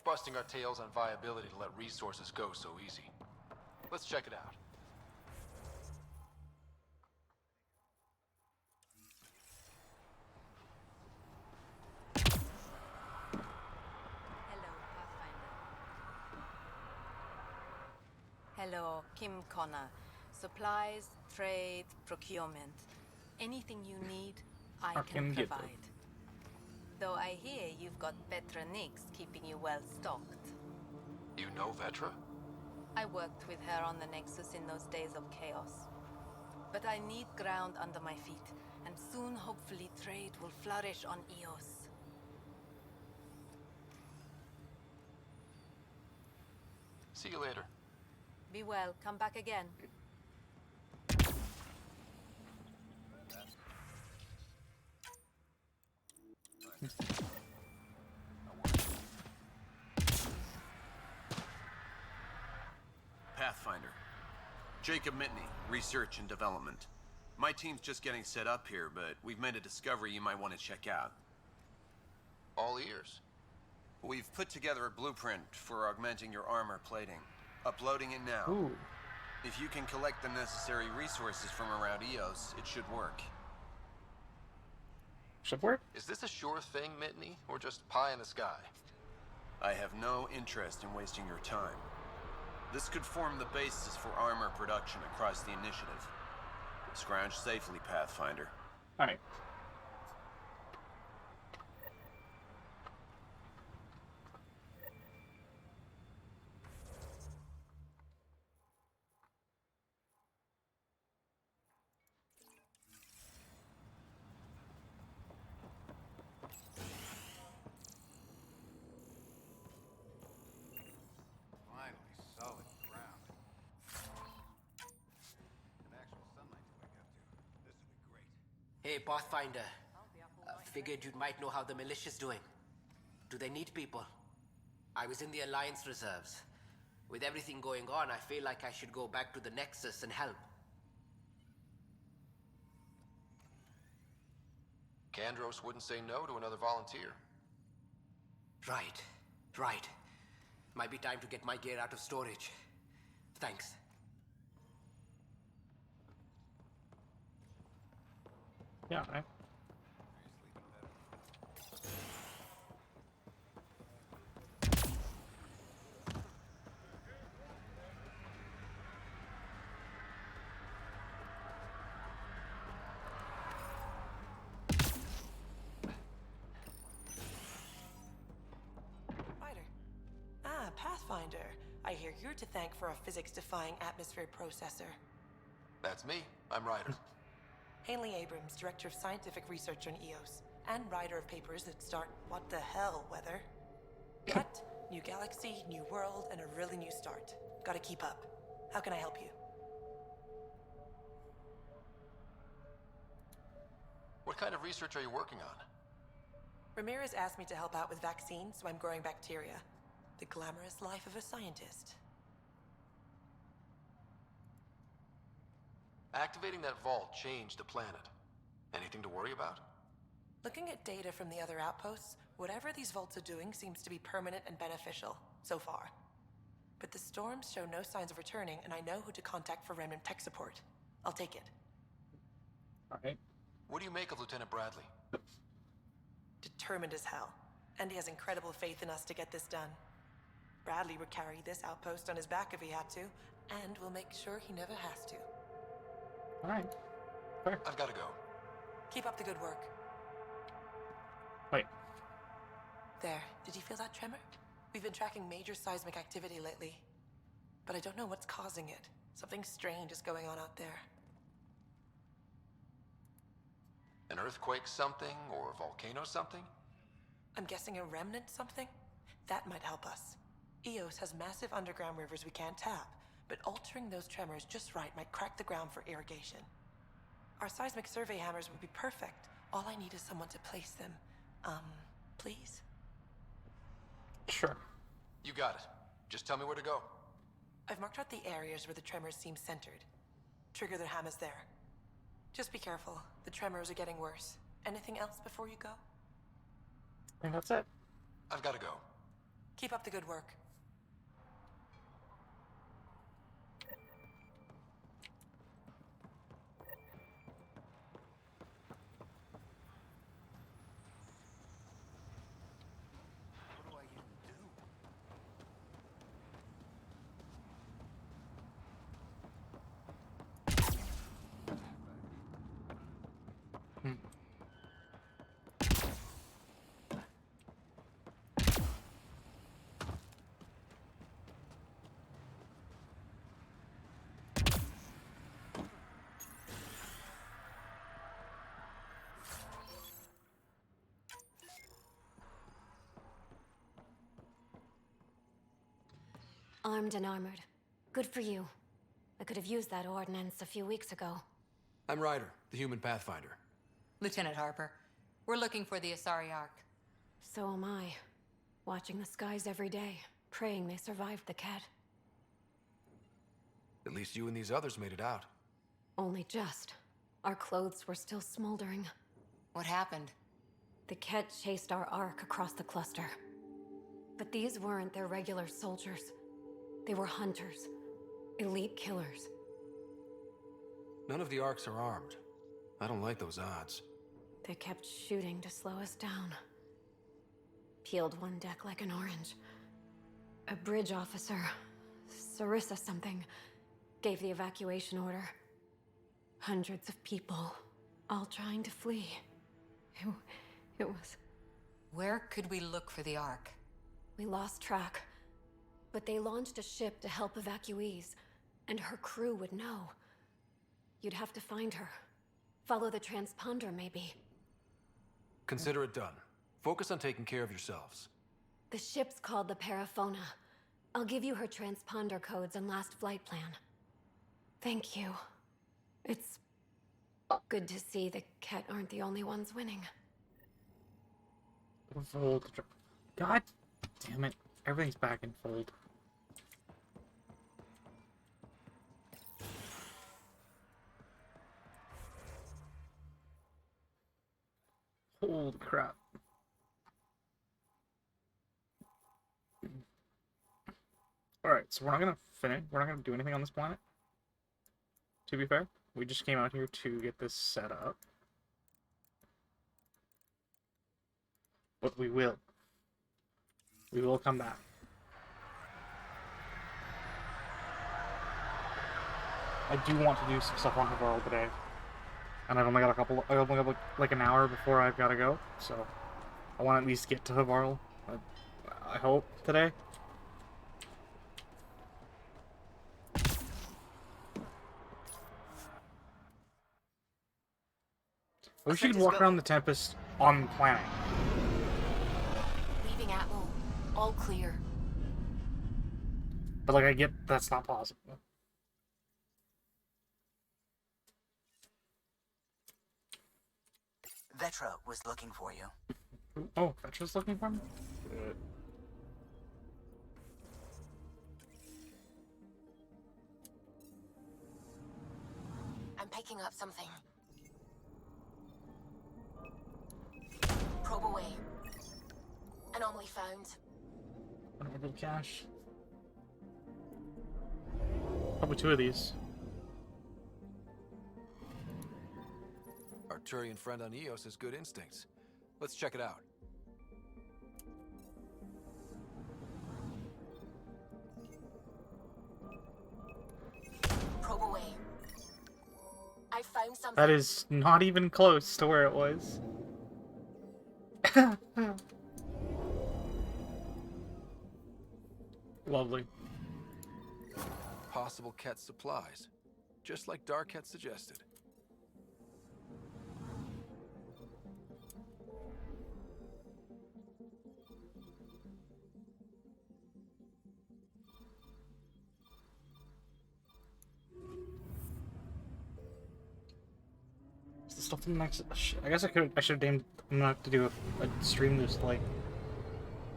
Speaker 20: Busting our tails on viability to let resources go so easy. Let's check it out.
Speaker 21: Hello, Kim Connor. Supplies, trade, procurement. Anything you need, I can provide. Though I hear you've got Vetra Nix keeping you well stocked.
Speaker 20: You know Vetra?
Speaker 21: I worked with her on the Nexus in those days of chaos. But I need ground under my feet, and soon hopefully trade will flourish on Eos.
Speaker 20: See you later.
Speaker 21: Be well, come back again.
Speaker 22: Pathfinder. Jacob Mitney, Research and Development. My team's just getting set up here, but we've made a discovery you might want to check out.
Speaker 20: All ears.
Speaker 22: We've put together a blueprint for augmenting your armor plating. Uploading it now.
Speaker 1: Ooh.
Speaker 22: If you can collect the necessary resources from around Eos, it should work.
Speaker 1: Should work?
Speaker 20: Is this a sure thing, Mitney, or just pie in the sky?
Speaker 22: I have no interest in wasting your time. This could form the basis for armor production across the initiative. Scrounge safely, Pathfinder.
Speaker 1: Alright.
Speaker 23: Hey, Pathfinder. Figured you might know how the militia's doing. Do they need people? I was in the Alliance reserves. With everything going on, I feel like I should go back to the Nexus and help.
Speaker 20: Kandros wouldn't say no to another volunteer.
Speaker 23: Right. Might be time to get my gear out of storage. Thanks.
Speaker 1: Yeah, right.
Speaker 24: Pathfinder. I hear you're to thank for a physics-defying atmosphere processor.
Speaker 20: That's me. I'm Ryder.
Speaker 24: Haley Abrams, Director of Scientific Research on Eos, and writer of papers that start what the hell weather. But new galaxy, new world, and a really new start. Gotta keep up. How can I help you?
Speaker 20: What kind of research are you working on?
Speaker 24: Ramirez asked me to help out with vaccines, so I'm growing bacteria. The glamorous life of a scientist.
Speaker 20: Activating that vault changed the planet. Anything to worry about?
Speaker 24: Looking at data from the other outposts, whatever these vaults are doing seems to be permanent and beneficial, so far. But the storms show no signs of returning, and I know who to contact for remnant tech support. I'll take it.
Speaker 1: Alright.
Speaker 20: What do you make of Lieutenant Bradley?
Speaker 24: Determined as hell. And he has incredible faith in us to get this done. Bradley would carry this outpost on his back if he had to, and we'll make sure he never has to.
Speaker 1: Alright. Fair.
Speaker 20: I've got to go.
Speaker 24: Keep up the good work.
Speaker 1: Wait.
Speaker 24: There, did you feel that tremor? We've been tracking major seismic activity lately, but I don't know what's causing it. Something strange is going on out there.
Speaker 5: An earthquake something, or a volcano something?
Speaker 24: I'm guessing a remnant something? That might help us. Eos has massive underground rivers we can't tap, but altering those tremors just right might crack the ground for irrigation. Our seismic survey hammers would be perfect. All I need is someone to place them. Please?
Speaker 1: Sure.
Speaker 5: You got it. Just tell me where to go.
Speaker 24: I've marked out the areas where the tremors seem centered. Trigger the hammers there. Just be careful. The tremors are getting worse. Anything else before you go?
Speaker 1: I think that's it.
Speaker 5: I've got to go.
Speaker 24: Keep up the good work.
Speaker 12: Armed and armored. Good for you. I could have used that ordnance a few weeks ago.
Speaker 5: I'm Ryder, the human pathfinder.
Speaker 4: Lieutenant Harper, we're looking for the Asari Ark.
Speaker 12: So am I. Watching the skies every day, praying they survived the Ket.
Speaker 5: At least you and these others made it out.
Speaker 12: Only just. Our clothes were still smoldering.
Speaker 4: What happened?
Speaker 12: The Ket chased our Ark across the cluster. But these weren't their regular soldiers. They were hunters. Elite killers.
Speaker 5: None of the Arks are armed. I don't like those odds.
Speaker 12: They kept shooting to slow us down. Peeled one deck like an orange. A bridge officer, Sarissa something, gave the evacuation order. Hundreds of people, all trying to flee. It was...
Speaker 4: Where could we look for the Ark?
Speaker 12: We lost track. But they launched a ship to help evacuees, and her crew would know. You'd have to find her. Follow the transponder, maybe.
Speaker 5: Consider it done. Focus on taking care of yourselves.
Speaker 12: The ship's called the Paraphona. I'll give you her transponder codes and last flight plan. Thank you. It's good to see the Ket aren't the only ones winning.
Speaker 1: Fold. God damn it. Everything's back in fold. Holy crap. Alright, so we're not gonna finish. We're not gonna do anything on this planet. To be fair, we just came out here to get this set up. But we will. We will come back. I do want to do some stuff on Havarl today. And I've only got like an hour before I've got to go, so I want to at least get to Havarl, I hope, today. I wish you could walk around the Tempest on the planet.
Speaker 17: Leaving Atmo. All clear.
Speaker 1: But like, I get that's not possible.
Speaker 18: Vetra was looking for you.
Speaker 1: Oh, Vetra's looking for me? Good.
Speaker 17: I'm picking up something. Probe away. Anomaly found.
Speaker 1: An orbital cache. Probably two of these.
Speaker 5: Arturian friend on Eos has good instincts. Let's check it out.
Speaker 17: Probe away. I found something.
Speaker 1: That is not even close to where it was. Lovely.
Speaker 5: Possible Ket supplies, just like Dark had suggested.
Speaker 1: Is the stuff in the next? I guess I should have named. I'm gonna have to do a stream just like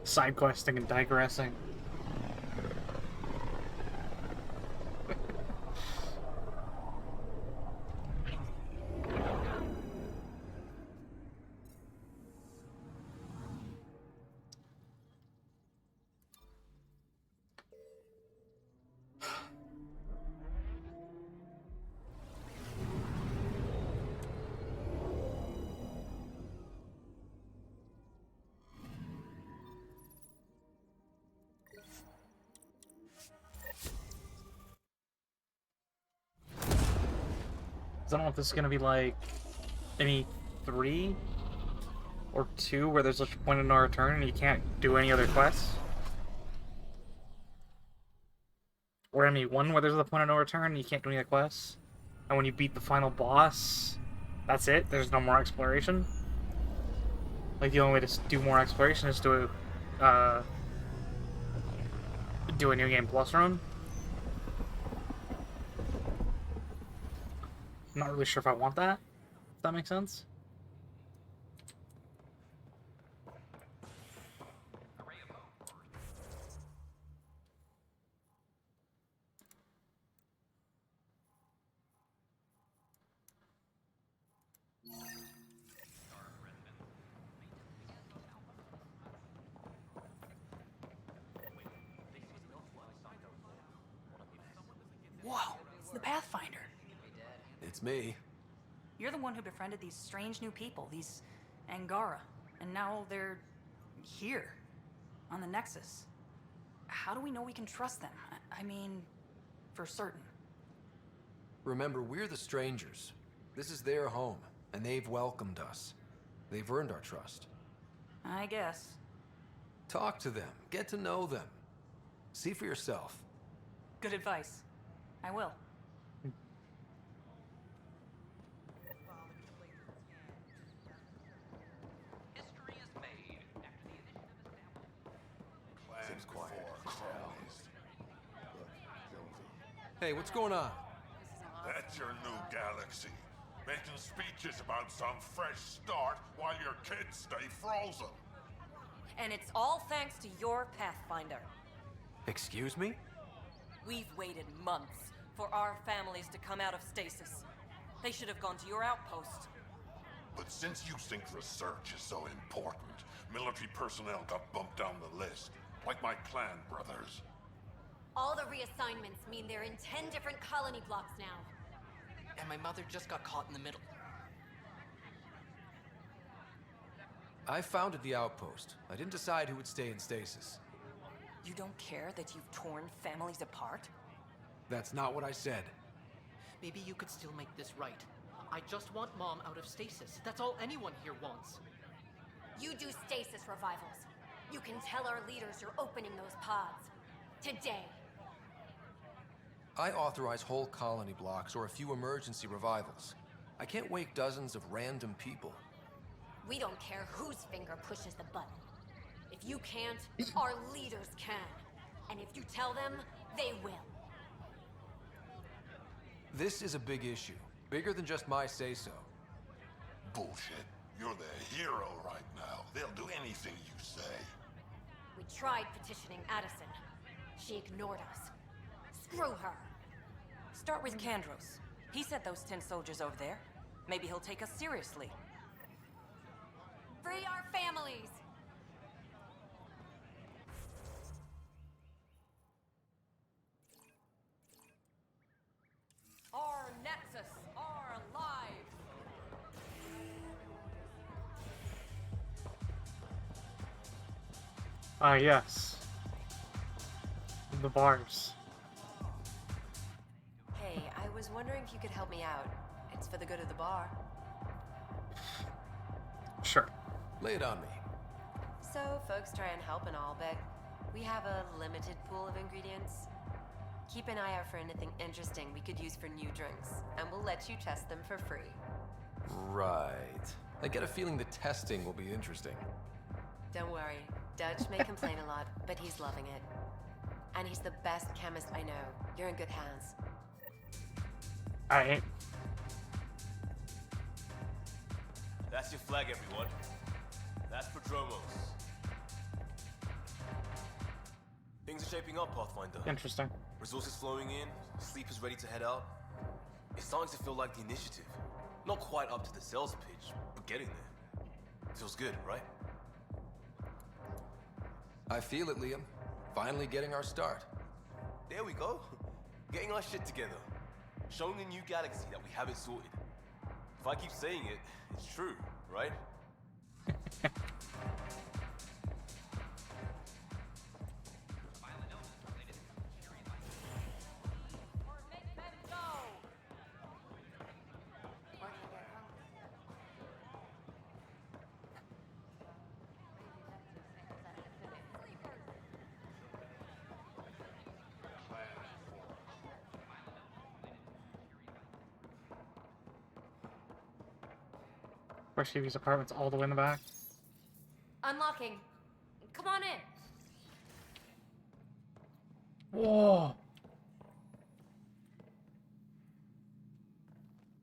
Speaker 1: Sidequesting and Digressing. I don't know if this is gonna be like any 3 or 2 where there's a point of no return and you can't do any other quests. Or ME1 where there's a point of no return and you can't do any other quests. And when you beat the final boss, that's it. There's no more exploration. Like the only way to do more exploration is to do a new game plus run. I'm not really sure if I want that. If that makes sense.
Speaker 2: Whoa, it's the Pathfinder.
Speaker 5: It's me.
Speaker 2: You're the one who befriended these strange new people, these Angara, and now they're here, on the Nexus. How do we know we can trust them? I mean, for certain.
Speaker 5: Remember, we're the strangers. This is their home, and they've welcomed us. They've earned our trust.
Speaker 2: I guess.
Speaker 5: Talk to them. Get to know them. See for yourself.
Speaker 2: Good advice. I will.
Speaker 5: Seems quiet. Hey, what's going on?
Speaker 11: That's your new galaxy. Making speeches about some fresh start while your kids stay frozen.
Speaker 13: And it's all thanks to your Pathfinder.
Speaker 5: Excuse me?
Speaker 13: We've waited months for our families to come out of stasis. They should have gone to your outpost.
Speaker 11: But since you think research is so important, military personnel got bumped down the list. Like my clan brothers.
Speaker 12: All the reassignments mean they're in 10 different colony blocks now.
Speaker 15: And my mother just got caught in the middle.
Speaker 5: I founded the outpost. I didn't decide who would stay in stasis.
Speaker 2: You don't care that you've torn families apart?
Speaker 5: That's not what I said.
Speaker 15: Maybe you could still make this right. I just want Mom out of stasis. That's all anyone here wants.
Speaker 12: You do stasis revivals. You can tell our leaders you're opening those pods. Today.
Speaker 5: I authorize whole colony blocks or a few emergency revivals. I can't wake dozens of random people.
Speaker 12: We don't care whose finger pushes the button. If you can't, our leaders can. And if you tell them, they will.
Speaker 5: This is a big issue. Bigger than just my say-so.
Speaker 11: Bullshit. You're the hero right now. They'll do anything you say.
Speaker 12: We tried petitioning Addison. She ignored us. Screw her.
Speaker 2: Start with Kandros. He sent those 10 soldiers over there. Maybe he'll take us seriously.
Speaker 12: Free our families!
Speaker 13: Our Nexus, our lives!
Speaker 1: Ah, yes. The bars.
Speaker 16: Hey, I was wondering if you could help me out. It's for the good of the bar.
Speaker 1: Sure.
Speaker 5: Lay it on me.
Speaker 16: So, folks try and help and all, but We have a limited pool of ingredients. Keep an eye out for anything interesting we could use for new drinks, and we'll let you test them for free.
Speaker 5: Right. I get a feeling the testing will be interesting.
Speaker 16: Don't worry. Dutch may complain a lot, but he's loving it. And he's the best chemist I know. You're in good hands.
Speaker 1: Alright.
Speaker 8: That's your flag, everyone. That's Prodromos. Things are shaping up, Pathfinder.
Speaker 1: Interesting.
Speaker 8: Resources flowing in, sleepers ready to head out. It's starting to feel like the initiative. Not quite up to the sales pitch, but getting there. Feels good, right?
Speaker 5: I feel it, Liam. Finally getting our start.
Speaker 8: There we go. Getting our shit together. Showing the new galaxy that we have it sorted. If I keep saying it, it's true, right?
Speaker 1: Where's Phoebe's apartment's all the way in the back?
Speaker 19: Unlocking. Come on in.
Speaker 1: Whoa!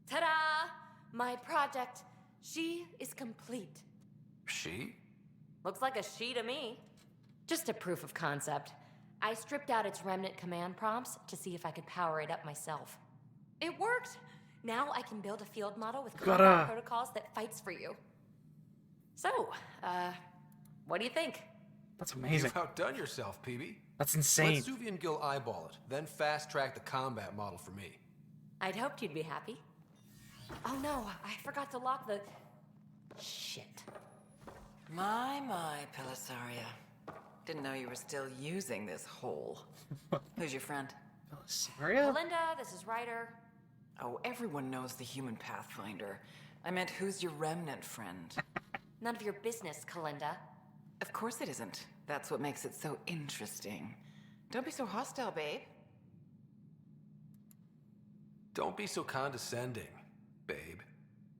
Speaker 19: Ta-da! My project. She is complete.
Speaker 5: She?
Speaker 19: Looks like a she to me. Just a proof of concept. I stripped out its remnant command prompts to see if I could power it up myself. It worked! Now I can build a field model with combat protocols that fights for you. So, what do you think?
Speaker 1: That's amazing.
Speaker 5: You've outdone yourself, PB.
Speaker 1: That's insane.
Speaker 5: Let Suvi and Gil eyeball it, then fast-track the combat model for me.
Speaker 19: I'd hoped you'd be happy. Oh no, I forgot to lock the... Shit.
Speaker 4: My, Pellisaria. Didn't know you were still using this hole. Who's your friend?
Speaker 1: Pellisaria?
Speaker 19: Melinda, this is Ryder.
Speaker 4: Oh, everyone knows the human Pathfinder. I meant, who's your remnant friend?
Speaker 19: None of your business, Kalinda.
Speaker 4: Of course it isn't. That's what makes it so interesting. Don't be so hostile, babe.
Speaker 5: Don't be so condescending, babe.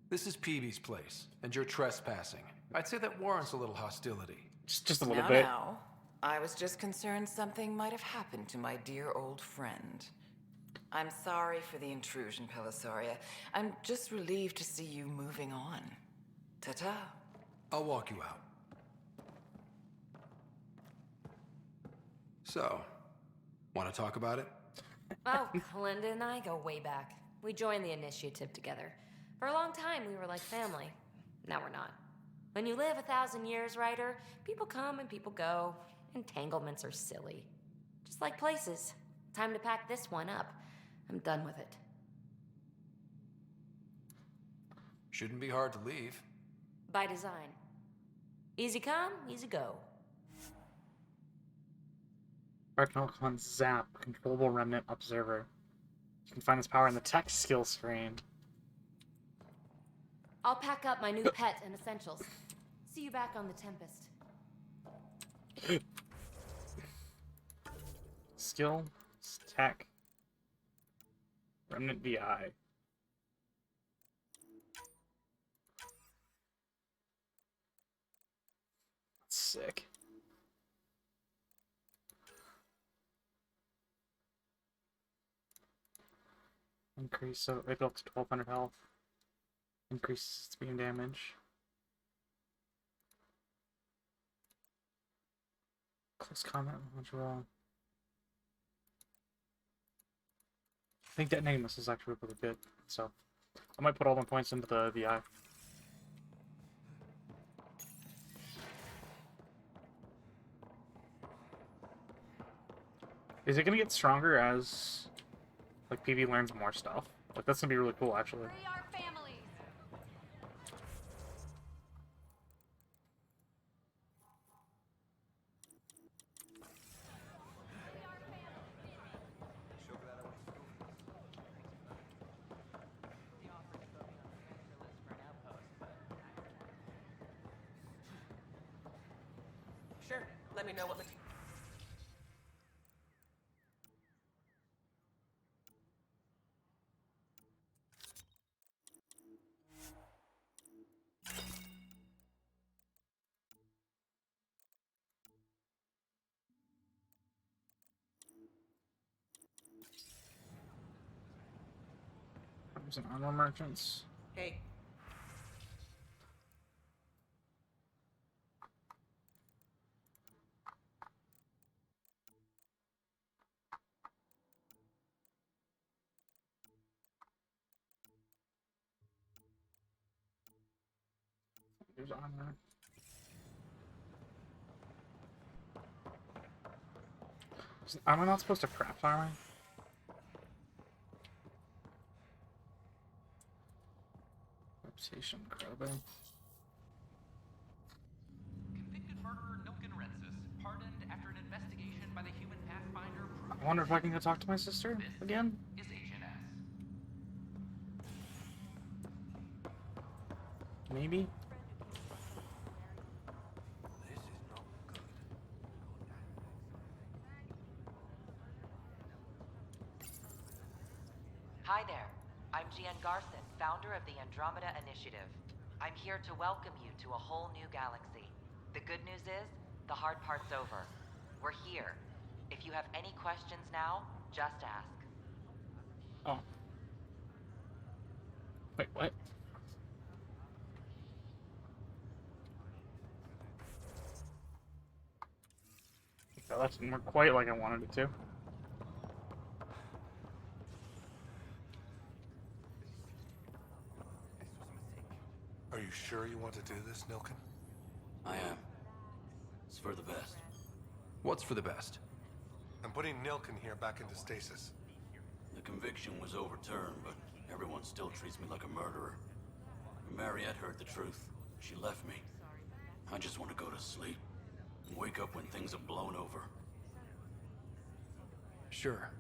Speaker 5: This is PB's place, and you're trespassing. I'd say that warrants a little hostility.
Speaker 1: Just a little bit.
Speaker 4: Now, I was just concerned something might have happened to my dear old friend. I'm sorry for the intrusion, Pellisaria. I'm just relieved to see you moving on. Ta-ta.
Speaker 5: I'll walk you out. So, want to talk about it?
Speaker 19: Oh, Kalinda and I go way back. We joined the initiative together. For a long time, we were like family. Now we're not. When you live 1,000 years, Ryder, people come and people go. Entanglements are silly. Just like places. Time to pack this one up. I'm done with it.
Speaker 5: Shouldn't be hard to leave.
Speaker 19: By design. Easy come, easy go.
Speaker 1: Archnocon Zap, Controllable Remnant Observer. You can find this power in the text skill screen.
Speaker 19: I'll pack up my new pet and essentials. See you back on the Tempest.
Speaker 1: Skill, tech, Remnant VI. That's sick. Increase, so it built to 1200 health. Increases its beam damage. Close combat launch roll. I think detonating this is actually really good, so I might put all my points into the VI. Is it gonna get stronger as like PB learns more stuff? Like that's gonna be really cool, actually.
Speaker 23: Sure. Let me know what
Speaker 1: There's an armor merchants.
Speaker 24: Hey.
Speaker 1: There's armor. Am I not supposed to craft armor? Reputation clothing.
Speaker 6: Convicted murderer Nilken Rensis, pardoned after an investigation by the human pathfinder.
Speaker 1: I wonder if I can go talk to my sister again?
Speaker 6: Is Agent S.
Speaker 1: Maybe?
Speaker 9: Hi there. I'm Gian Garson, founder of the Andromeda Initiative. I'm here to welcome you to a whole new galaxy. The good news is, the hard part's over. We're here. If you have any questions now, just ask.
Speaker 1: Oh. Wait, what? Well, that didn't work quite like I wanted it to.
Speaker 10: Are you sure you want to do this, Nilken?
Speaker 14: I am. It's for the best.
Speaker 5: What's for the best?
Speaker 10: I'm putting Nilken here back into stasis.
Speaker 14: The conviction was overturned, but everyone still treats me like a murderer. Mariette heard the truth. She left me. I just want to go to sleep and wake up when things have blown over.
Speaker 5: Sure.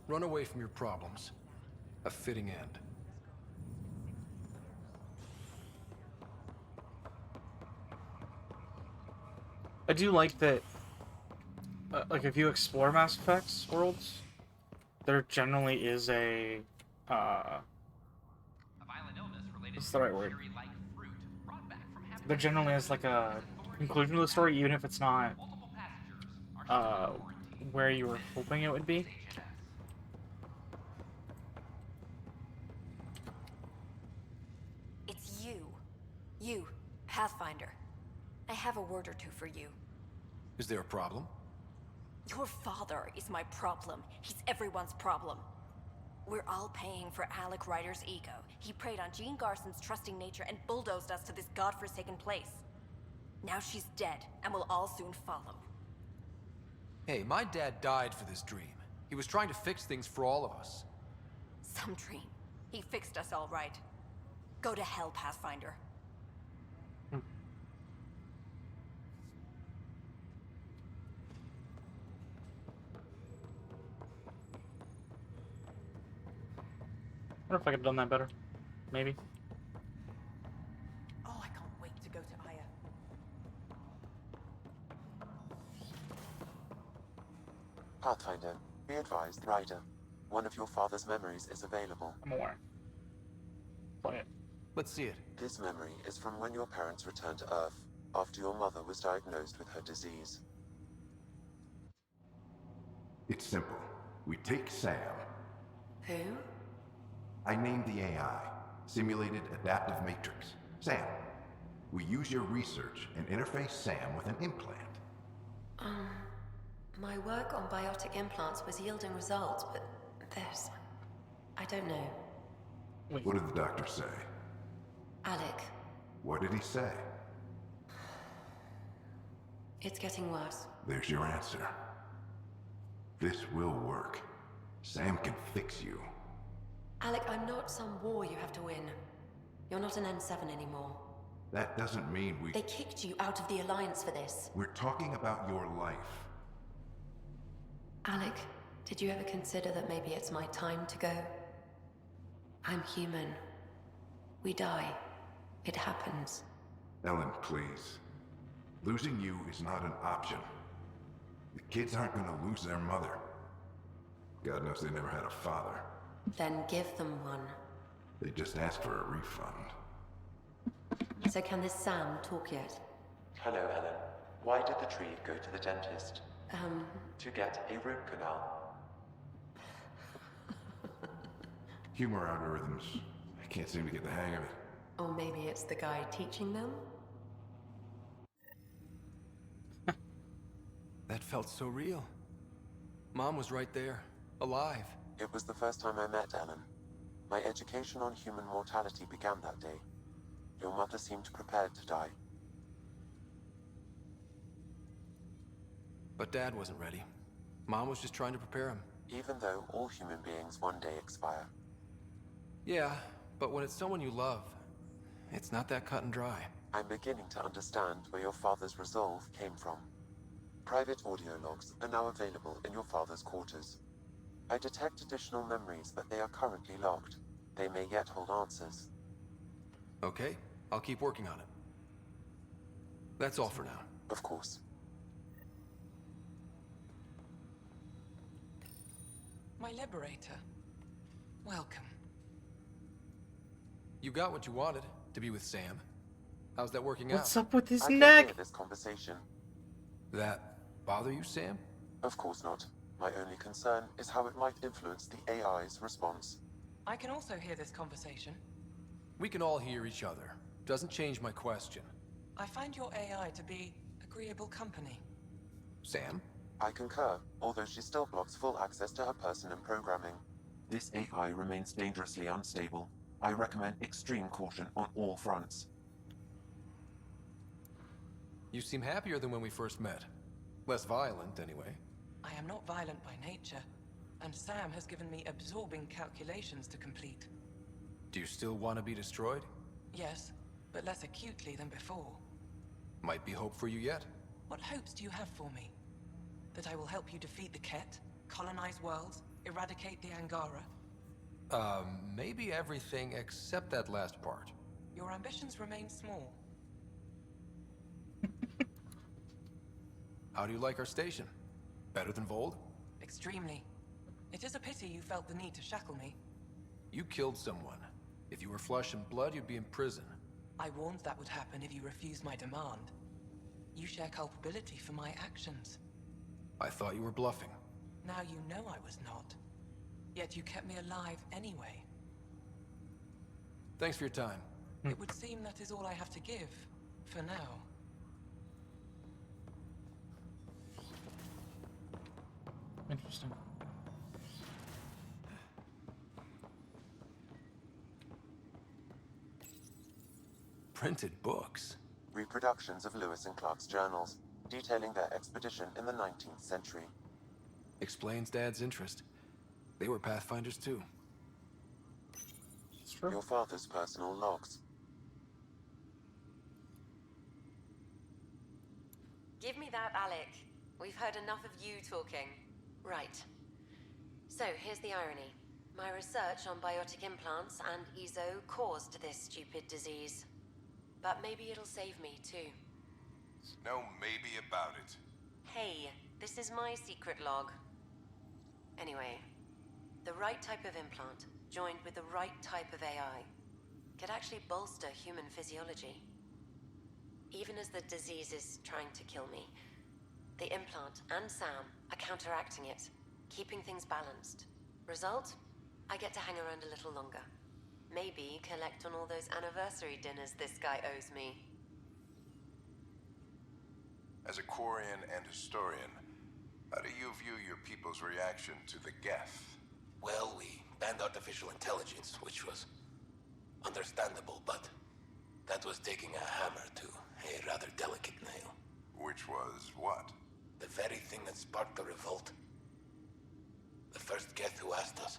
Speaker 5: Run away from your problems. A fitting end.
Speaker 1: I do like that, like, if you explore Mass Effect's worlds, there generally is a, what's the right word? There generally is, like, a conclusion to the story, even if it's not, where you were hoping it would be.
Speaker 12: It's you. You, Pathfinder. I have a word or two for you.
Speaker 5: Is there a problem?
Speaker 12: Your father is my problem. He's everyone's problem. We're all paying for Alec Ryder's ego. He preyed on Jean Garson's trusting nature and bulldozed us to this godforsaken place. Now she's dead, and we'll all soon follow.
Speaker 5: Hey, my dad died for this dream. He was trying to fix things for all of us.
Speaker 12: Some dream. He fixed us all right. Go to hell, Pathfinder.
Speaker 1: I wonder if I could have done that better. Maybe.
Speaker 24: Oh, I can't wait to go to Aya.
Speaker 3: Pathfinder, be advised, Ryder. One of your father's memories is available.
Speaker 1: I'm aware. Play it.
Speaker 5: Let's see it.
Speaker 3: This memory is from when your parents returned to Earth, after your mother was diagnosed with her disease.
Speaker 25: It's simple. We take Sam.
Speaker 12: Who?
Speaker 25: I named the AI, Simulated Adaptive Matrix. Sam. We use your research and interface Sam with an implant.
Speaker 26: My work on biotic implants was yielding results, but this... I don't know.
Speaker 1: Wait.
Speaker 25: What did the doctor say?
Speaker 26: Alec,
Speaker 25: What did he say?
Speaker 26: it's getting worse.
Speaker 25: There's your answer. This will work. Sam can fix you.
Speaker 26: Alec, I'm not some war you have to win. You're not an N7 anymore.
Speaker 25: That doesn't mean we...
Speaker 26: They kicked you out of the Alliance for this.
Speaker 25: We're talking about your life.
Speaker 26: Alec, did you ever consider that maybe it's my time to go? I'm human. We die. It happens.
Speaker 25: Ellen, please. Losing you is not an option. The kids aren't gonna lose their mother. God knows they never had a father.
Speaker 26: Then give them one.
Speaker 25: They just asked for a refund.
Speaker 26: So can this Sam talk yet?
Speaker 3: Hello, Ellen. Why did the tree go to the dentist?
Speaker 26: Um...
Speaker 3: To get a root canal.
Speaker 25: Humor algorithms can't seem to get the hang of it.
Speaker 26: Or maybe it's the guy teaching them?
Speaker 5: That felt so real. Mom was right there, alive.
Speaker 3: It was the first time I met Ellen. My education on human mortality began that day. Your mother seemed prepared to die.
Speaker 5: But Dad wasn't ready. Mom was just trying to prepare him.
Speaker 3: Even though all human beings one day expire.
Speaker 5: Yeah, but when it's someone you love, it's not that cut and dry.
Speaker 3: I'm beginning to understand where your father's resolve came from. Private audio logs are now available in your father's quarters. I detect additional memories, but they are currently locked. They may yet hold answers.
Speaker 5: Okay, I'll keep working on it. That's all for now.
Speaker 3: Of course.
Speaker 24: My liberator. Welcome.
Speaker 5: You got what you wanted, to be with Sam. How's that working out?
Speaker 1: What's up with his
Speaker 3: I can
Speaker 1: neck?
Speaker 3: hear this conversation.
Speaker 5: That bother you, Sam?
Speaker 3: Of course not. My only concern is how it might influence the AI's response.
Speaker 24: I can also hear this conversation.
Speaker 5: We can all hear each other. Doesn't change my question.
Speaker 24: I find your AI to be agreeable company.
Speaker 5: Sam?
Speaker 3: I concur, although she still blocks full access to her person and programming. This AI remains dangerously unstable. I recommend extreme caution on all fronts.
Speaker 5: You seem happier than when we first met. Less violent, anyway.
Speaker 24: I am not violent by nature, and Sam has given me absorbing calculations to complete.
Speaker 5: Do you still want to be destroyed?
Speaker 24: Yes, but less acutely than before.
Speaker 5: Might be hope for you yet.
Speaker 24: What hopes do you have for me? That I will help you defeat the Ket, colonize worlds, eradicate the Angara?
Speaker 5: Maybe everything except that last part.
Speaker 24: Your ambitions remain small.
Speaker 5: How do you like our station? Better than Vold?
Speaker 24: Extremely. It is a pity you felt the need to shackle me.
Speaker 5: You killed someone. If you were flesh and blood, you'd be in prison.
Speaker 24: I warned that would happen if you refused my demand. You share culpability for my actions.
Speaker 5: I thought you were bluffing.
Speaker 24: Now you know I was not. Yet you kept me alive anyway.
Speaker 5: Thanks for your time.
Speaker 24: It would seem that is all I have to give, for now.
Speaker 1: Interesting.
Speaker 5: Printed books?
Speaker 3: Reproductions of Lewis and Clark's journals, detailing their expedition in the 19th century.
Speaker 5: Explains Dad's interest. They were Pathfinders too.
Speaker 1: It's true.
Speaker 3: Your father's personal logs.
Speaker 16: Give me that, Alec. We've heard enough of you talking. Right. So, here's the irony. My research on biotic implants and EZO caused this stupid disease. But maybe it'll save me, too.
Speaker 25: No maybe about it.
Speaker 16: Hey, this is my secret log. Anyway, the right type of implant, joined with the right type of AI, could actually bolster human physiology. Even as the disease is trying to kill me, the implant and Sam are counteracting it, keeping things balanced. Result? I get to hang around a little longer. Maybe collect on all those anniversary dinners this guy owes me.
Speaker 25: As a Quarian and historian, how do you view your people's reaction to the Geth?
Speaker 8: Well, we banned artificial intelligence, which was understandable, but that was taking a hammer to a rather delicate nail.
Speaker 25: Which was what?
Speaker 8: The very thing that sparked the revolt. The first Geth who asked us,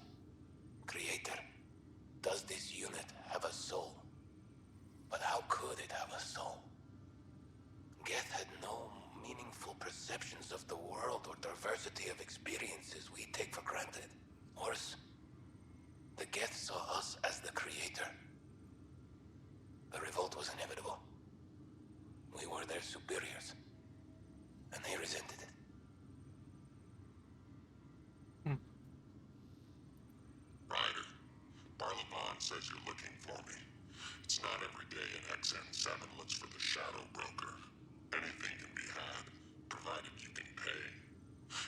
Speaker 8: Creator, does this unit have a soul? But how could it have a soul? Geth had no meaningful perceptions of the world or diversity of experiences we take for granted. Worse, the Geth saw us as the Creator. The revolt was inevitable. We were their superiors, and they resented it.
Speaker 11: Ryder, Barlevon says you're looking for me. It's not every day an XN7 looks for the Shadow Broker. Anything can be had, provided you can pay.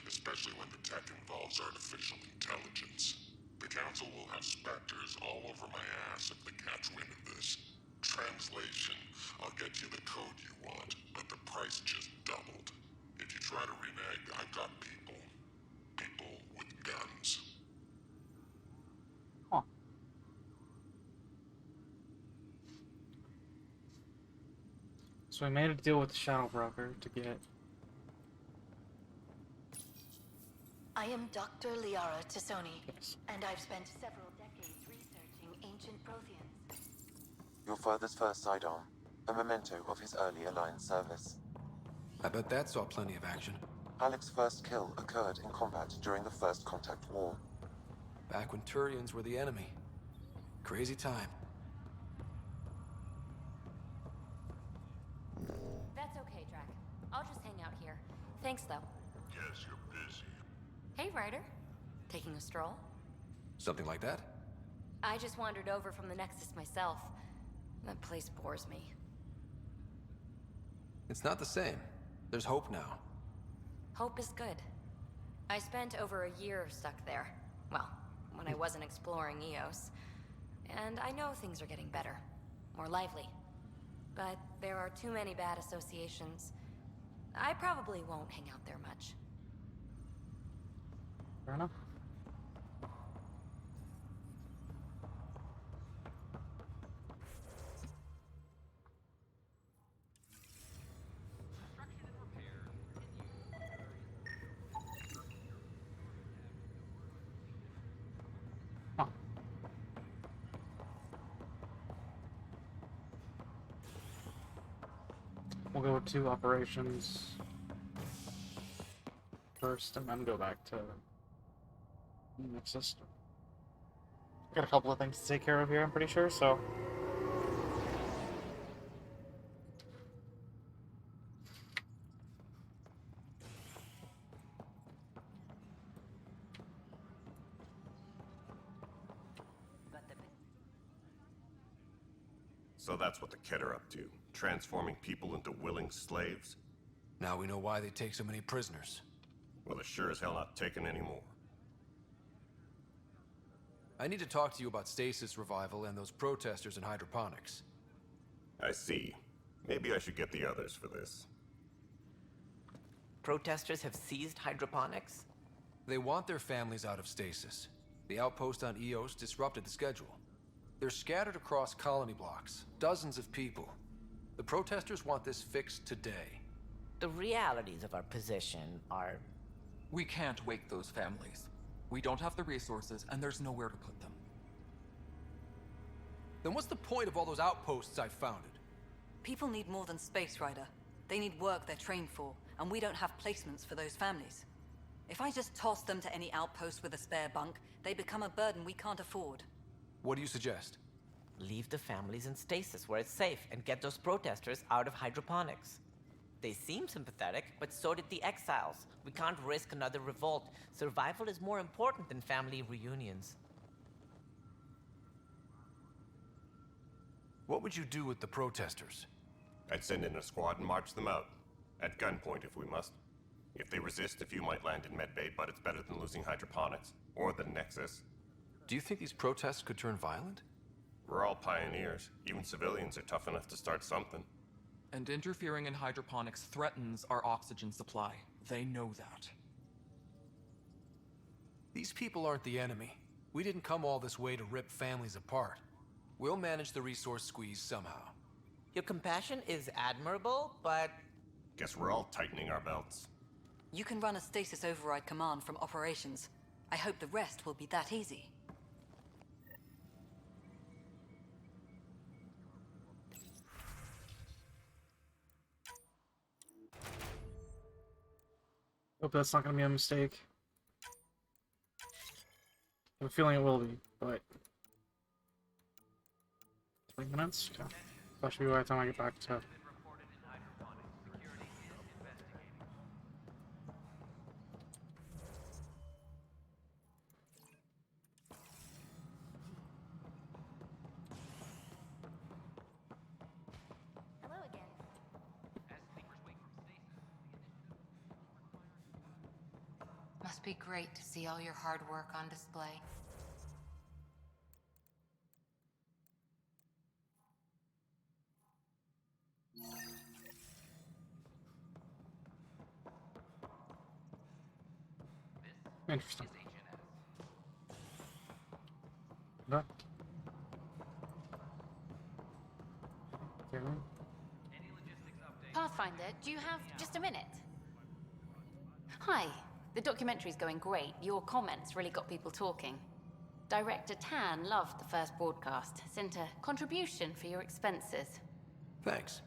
Speaker 11: Especially when the tech involves artificial intelligence. The Council will have specters all over my ass if they catch wind of this. Translation, I'll get you the code you want, but the price just doubled. If you try to renege, I've got people. People with guns.
Speaker 1: Huh. So we made a deal with the Shadow Broker to get...
Speaker 7: I am Dr. Liara Tassoni,
Speaker 1: Yes.
Speaker 7: and I've spent several decades researching ancient Protheans.
Speaker 3: Your father's first sidearm, a memento of his early Alliance service.
Speaker 5: I bet that saw plenty of action.
Speaker 3: Alec's first kill occurred in combat during the First Contact War.
Speaker 5: Back when Turians were the enemy. Crazy time.
Speaker 19: That's okay, Drac. I'll just hang out here. Thanks, though.
Speaker 11: Guess you're busy.
Speaker 19: Hey, Ryder. Taking a stroll?
Speaker 5: Something like that?
Speaker 19: I just wandered over from the Nexus myself. That place bores me.
Speaker 5: It's not the same. There's hope now.
Speaker 19: Hope is good. I spent over a year stuck there. Well, when I wasn't exploring Eos. And I know things are getting better. More lively. But there are too many bad associations. I probably won't hang out there much.
Speaker 1: Fair enough. Huh. We'll go to operations first and then go back to Nexus. Got a couple of things to take care of here, I'm pretty sure, so...
Speaker 17: So that's what the Kett are up to, transforming people into willing slaves?
Speaker 5: Now we know why they take so many prisoners.
Speaker 17: Well, they're sure as hell not taking any more.
Speaker 5: I need to talk to you about stasis revival and those protesters in hydroponics.
Speaker 17: I see. Maybe I should get the others for this.
Speaker 18: Protesters have seized hydroponics?
Speaker 5: They want their families out of stasis. The outpost on Eos disrupted the schedule. They're scattered across colony blocks, dozens of people. The protesters want this fixed today.
Speaker 18: The realities of our position are...
Speaker 20: We can't wake those families. We don't have the resources, and there's nowhere to put them.
Speaker 5: Then what's the point of all those outposts I founded?
Speaker 2: People need more than space, Ryder. They need work they're trained for, and we don't have placements for those families. If I just toss them to any outpost with a spare bunk, they become a burden we can't afford.
Speaker 5: What do you suggest?
Speaker 18: Leave the families in stasis where it's safe and get those protesters out of hydroponics. They seem sympathetic, but so did the exiles. We can't risk another revolt. Survival is more important than family reunions.
Speaker 5: What would you do with the protesters?
Speaker 17: I'd send in a squad and march them out. At gunpoint if we must. If they resist, a few might land in medbay, but it's better than losing hydroponics. Or the Nexus.
Speaker 5: Do you think these protests could turn violent?
Speaker 17: We're all pioneers. Even civilians are tough enough to start something.
Speaker 20: And interfering in hydroponics threatens our oxygen supply. They know that.
Speaker 5: These people aren't the enemy. We didn't come all this way to rip families apart. We'll manage the resource squeeze somehow.
Speaker 18: Your compassion is admirable, but...
Speaker 17: Guess we're all tightening our belts.
Speaker 2: You can run a stasis override command from operations. I hope the rest will be that easy.
Speaker 1: Hope that's not gonna be a mistake. I have a feeling it will be, but... 3 minutes? Okay. That should be by the time I get back to...
Speaker 19: Hello again.
Speaker 21: Must be great to see all your hard work on display.
Speaker 1: Interesting. What? Okay.
Speaker 19: Pathfinder, do you have just a minute? Hi. The documentary's going great. Your comments really got people talking. Director Tan loved the first broadcast. Sent a contribution for your expenses.
Speaker 5: Thanks.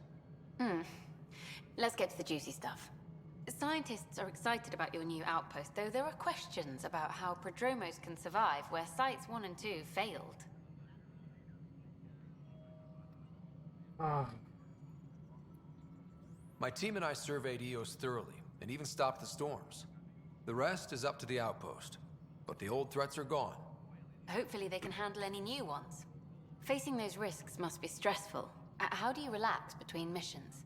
Speaker 19: Let's get to the juicy stuff. Scientists are excited about your new outpost, though there are questions about how prodromos can survive where Sites 1 and 2 failed.
Speaker 5: My team and I surveyed Eos thoroughly, and even stopped the storms. The rest is up to the outpost, but the old threats are gone.
Speaker 19: Hopefully they can handle any new ones. Facing those risks must be stressful. How do you relax between missions?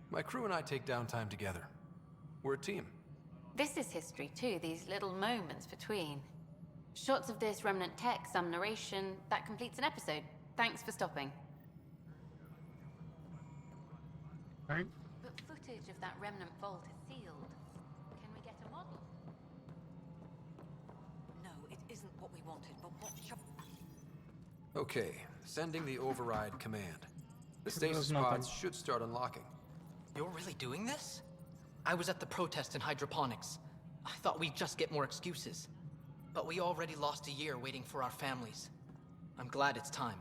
Speaker 5: My crew and I take downtime together. We're a team.
Speaker 19: This is history too, these little moments between. Shots of this remnant tech, some narration, that completes an episode. Thanks for stopping.
Speaker 1: Right.
Speaker 19: But footage of that remnant vault is sealed. Can we get a model?
Speaker 9: No, it isn't what we wanted, but what
Speaker 5: Okay, sending the override command. The
Speaker 1: There's
Speaker 5: stasis
Speaker 1: nothing.
Speaker 5: pods should start unlocking.
Speaker 4: You're really doing this? I was at the protest in hydroponics. I thought we'd just get more excuses. But we already lost a year waiting for our families. I'm glad it's time.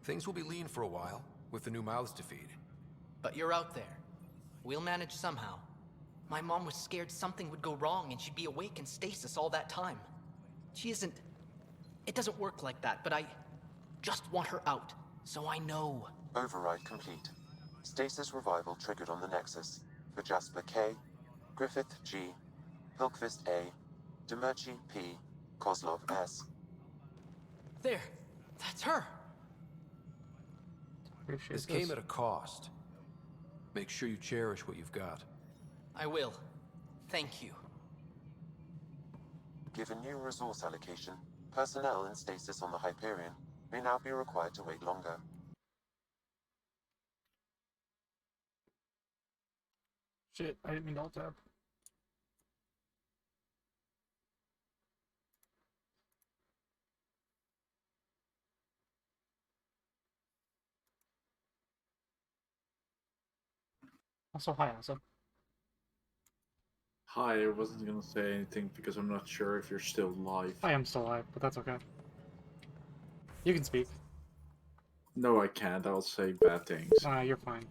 Speaker 5: Things will be lean for a while, with the new mouths to feed.
Speaker 4: But you're out there. We'll manage somehow. My mom was scared something would go wrong and she'd be awake in stasis all that time. She isn't... It doesn't work like that, but I just want her out, so I know.
Speaker 3: Override complete. Stasis revival triggered on the Nexus. For Jasper K, Griffith G, Hilkvist A, Demerchi P, Kozlov S.
Speaker 4: There! That's her!
Speaker 5: This came at a cost. Make sure you cherish what you've got.
Speaker 4: I will. Thank you.
Speaker 3: Given new resource allocation, personnel in stasis on the Hyperion may now be required to wait longer.
Speaker 1: Shit, I didn't mean to alt tab. Also, hi, Asa.
Speaker 13: Hi, I wasn't gonna say anything because I'm not sure if you're still live.
Speaker 1: I am still alive, but that's okay. You can speak.
Speaker 13: No, I can't. I'll say bad things.
Speaker 1: You're fine.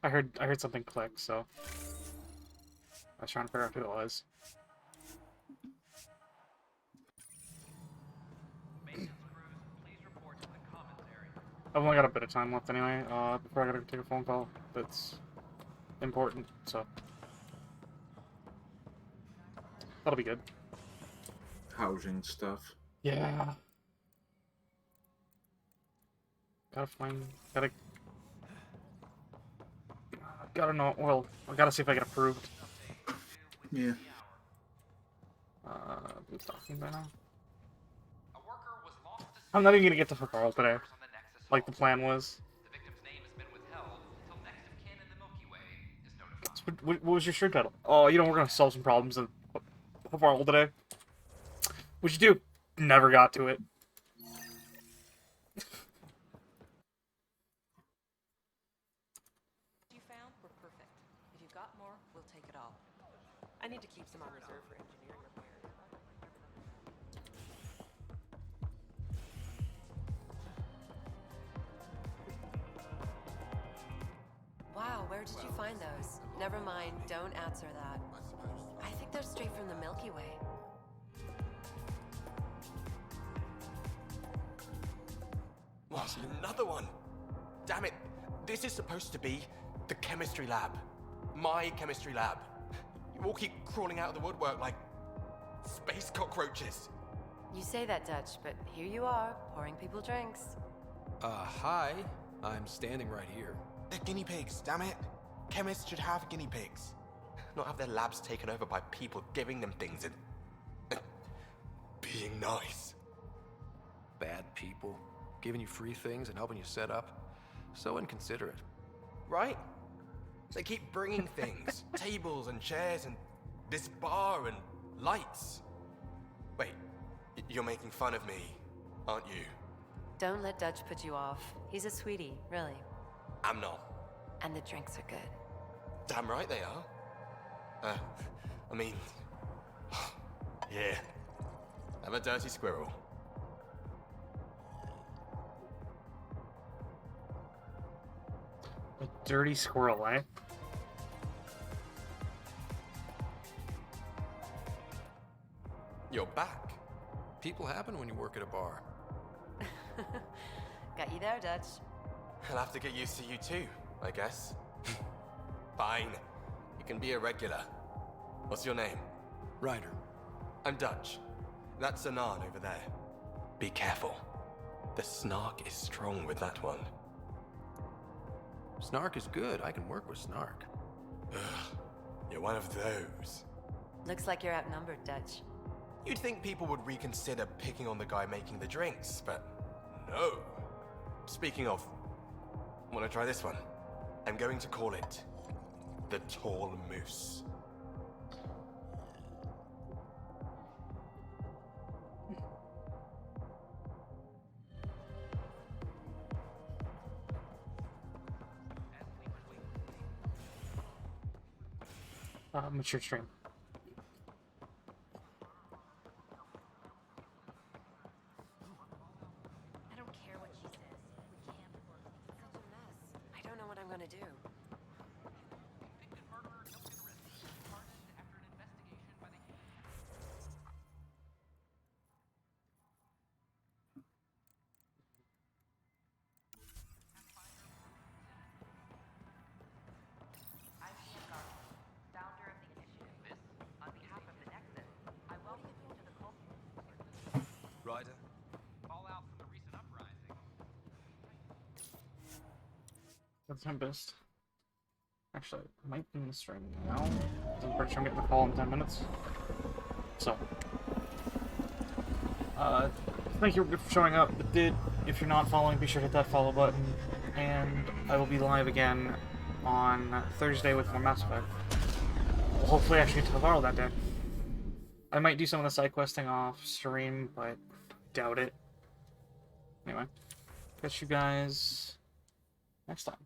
Speaker 1: I heard something click, so I was trying to figure out who it was. I've only got a bit of time left anyway, before I gotta take a phone call that's important, so that'll be good.
Speaker 13: Housing stuff.
Speaker 1: Yeah. Gotta know, well, I gotta see if I get approved.
Speaker 13: Yeah.
Speaker 1: Who's talking by now? I'm not even gonna get to Fakal today, like the plan was. What was your shirt title? Oh, you know, we're gonna solve some problems in Fakal today. What'd you do? Never got to it.
Speaker 9: you found were perfect. If you've got more, we'll take it all. I need to keep some on reserve for engineering repairs.
Speaker 16: Wow, where did you find those? Never mind, don't answer that. I think they're straight from the Milky Way.
Speaker 15: What? Another one? Damn it. This is supposed to be the chemistry lab. My chemistry lab. You all keep crawling out of the woodwork like space cockroaches.
Speaker 16: You say that, Dutch, but here you are, pouring people drinks.
Speaker 5: Hi. I'm standing right here.
Speaker 15: They're guinea pigs, damn it. Chemists should have guinea pigs. Not have their labs taken over by people giving them things and being nice.
Speaker 5: Bad people. giving you free things and helping you set up. So inconsiderate.
Speaker 15: Right? They keep bringing things. Tables and chairs and this bar and lights. Wait, you're making fun of me, aren't you?
Speaker 16: Don't let Dutch put you off. He's a sweetie, really.
Speaker 15: I'm not.
Speaker 16: And the drinks are good.
Speaker 15: Damn right they are. I mean... yeah. I'm a dirty squirrel.
Speaker 1: A dirty squirrel, eh?
Speaker 15: You're back.
Speaker 5: People happen when you work at a bar.
Speaker 16: Got you there, Dutch.
Speaker 15: I'll have to get used to you too, I guess. Fine. You can be a regular. What's your name?
Speaker 5: Ryder.
Speaker 15: I'm Dutch. That's Anan over there. Be careful. The snark is strong with that one.
Speaker 5: Snark is good. I can work with Snark.
Speaker 15: Ugh. You're one of those.
Speaker 16: Looks like you're outnumbered, Dutch.
Speaker 15: You'd think people would reconsider picking on the guy making the drinks, but no. Speaking of, wanna try this one? I'm going to call it the Tall Moose.
Speaker 1: Mature stream.
Speaker 16: I don't care what she says. We can't work. It's such a mess. I don't know what I'm gonna do.
Speaker 9: I'm Ian Garland, founder of the initiative. On behalf of the Nexus, I welcome you to the cult.
Speaker 6: Ryder? Fallout from the recent uprising.
Speaker 1: The Tempest. Actually, I might be in the stream now. I'm pretty sure I'm getting the call in 10 minutes. So, thank you for showing up. If you're not following, be sure to hit that follow button. And I will be live again on Thursday with more Mass Effect. Hopefully I actually get to Navarro that day. I might do some of the side questing off stream, but doubt it. Anyway, catch you guys next time.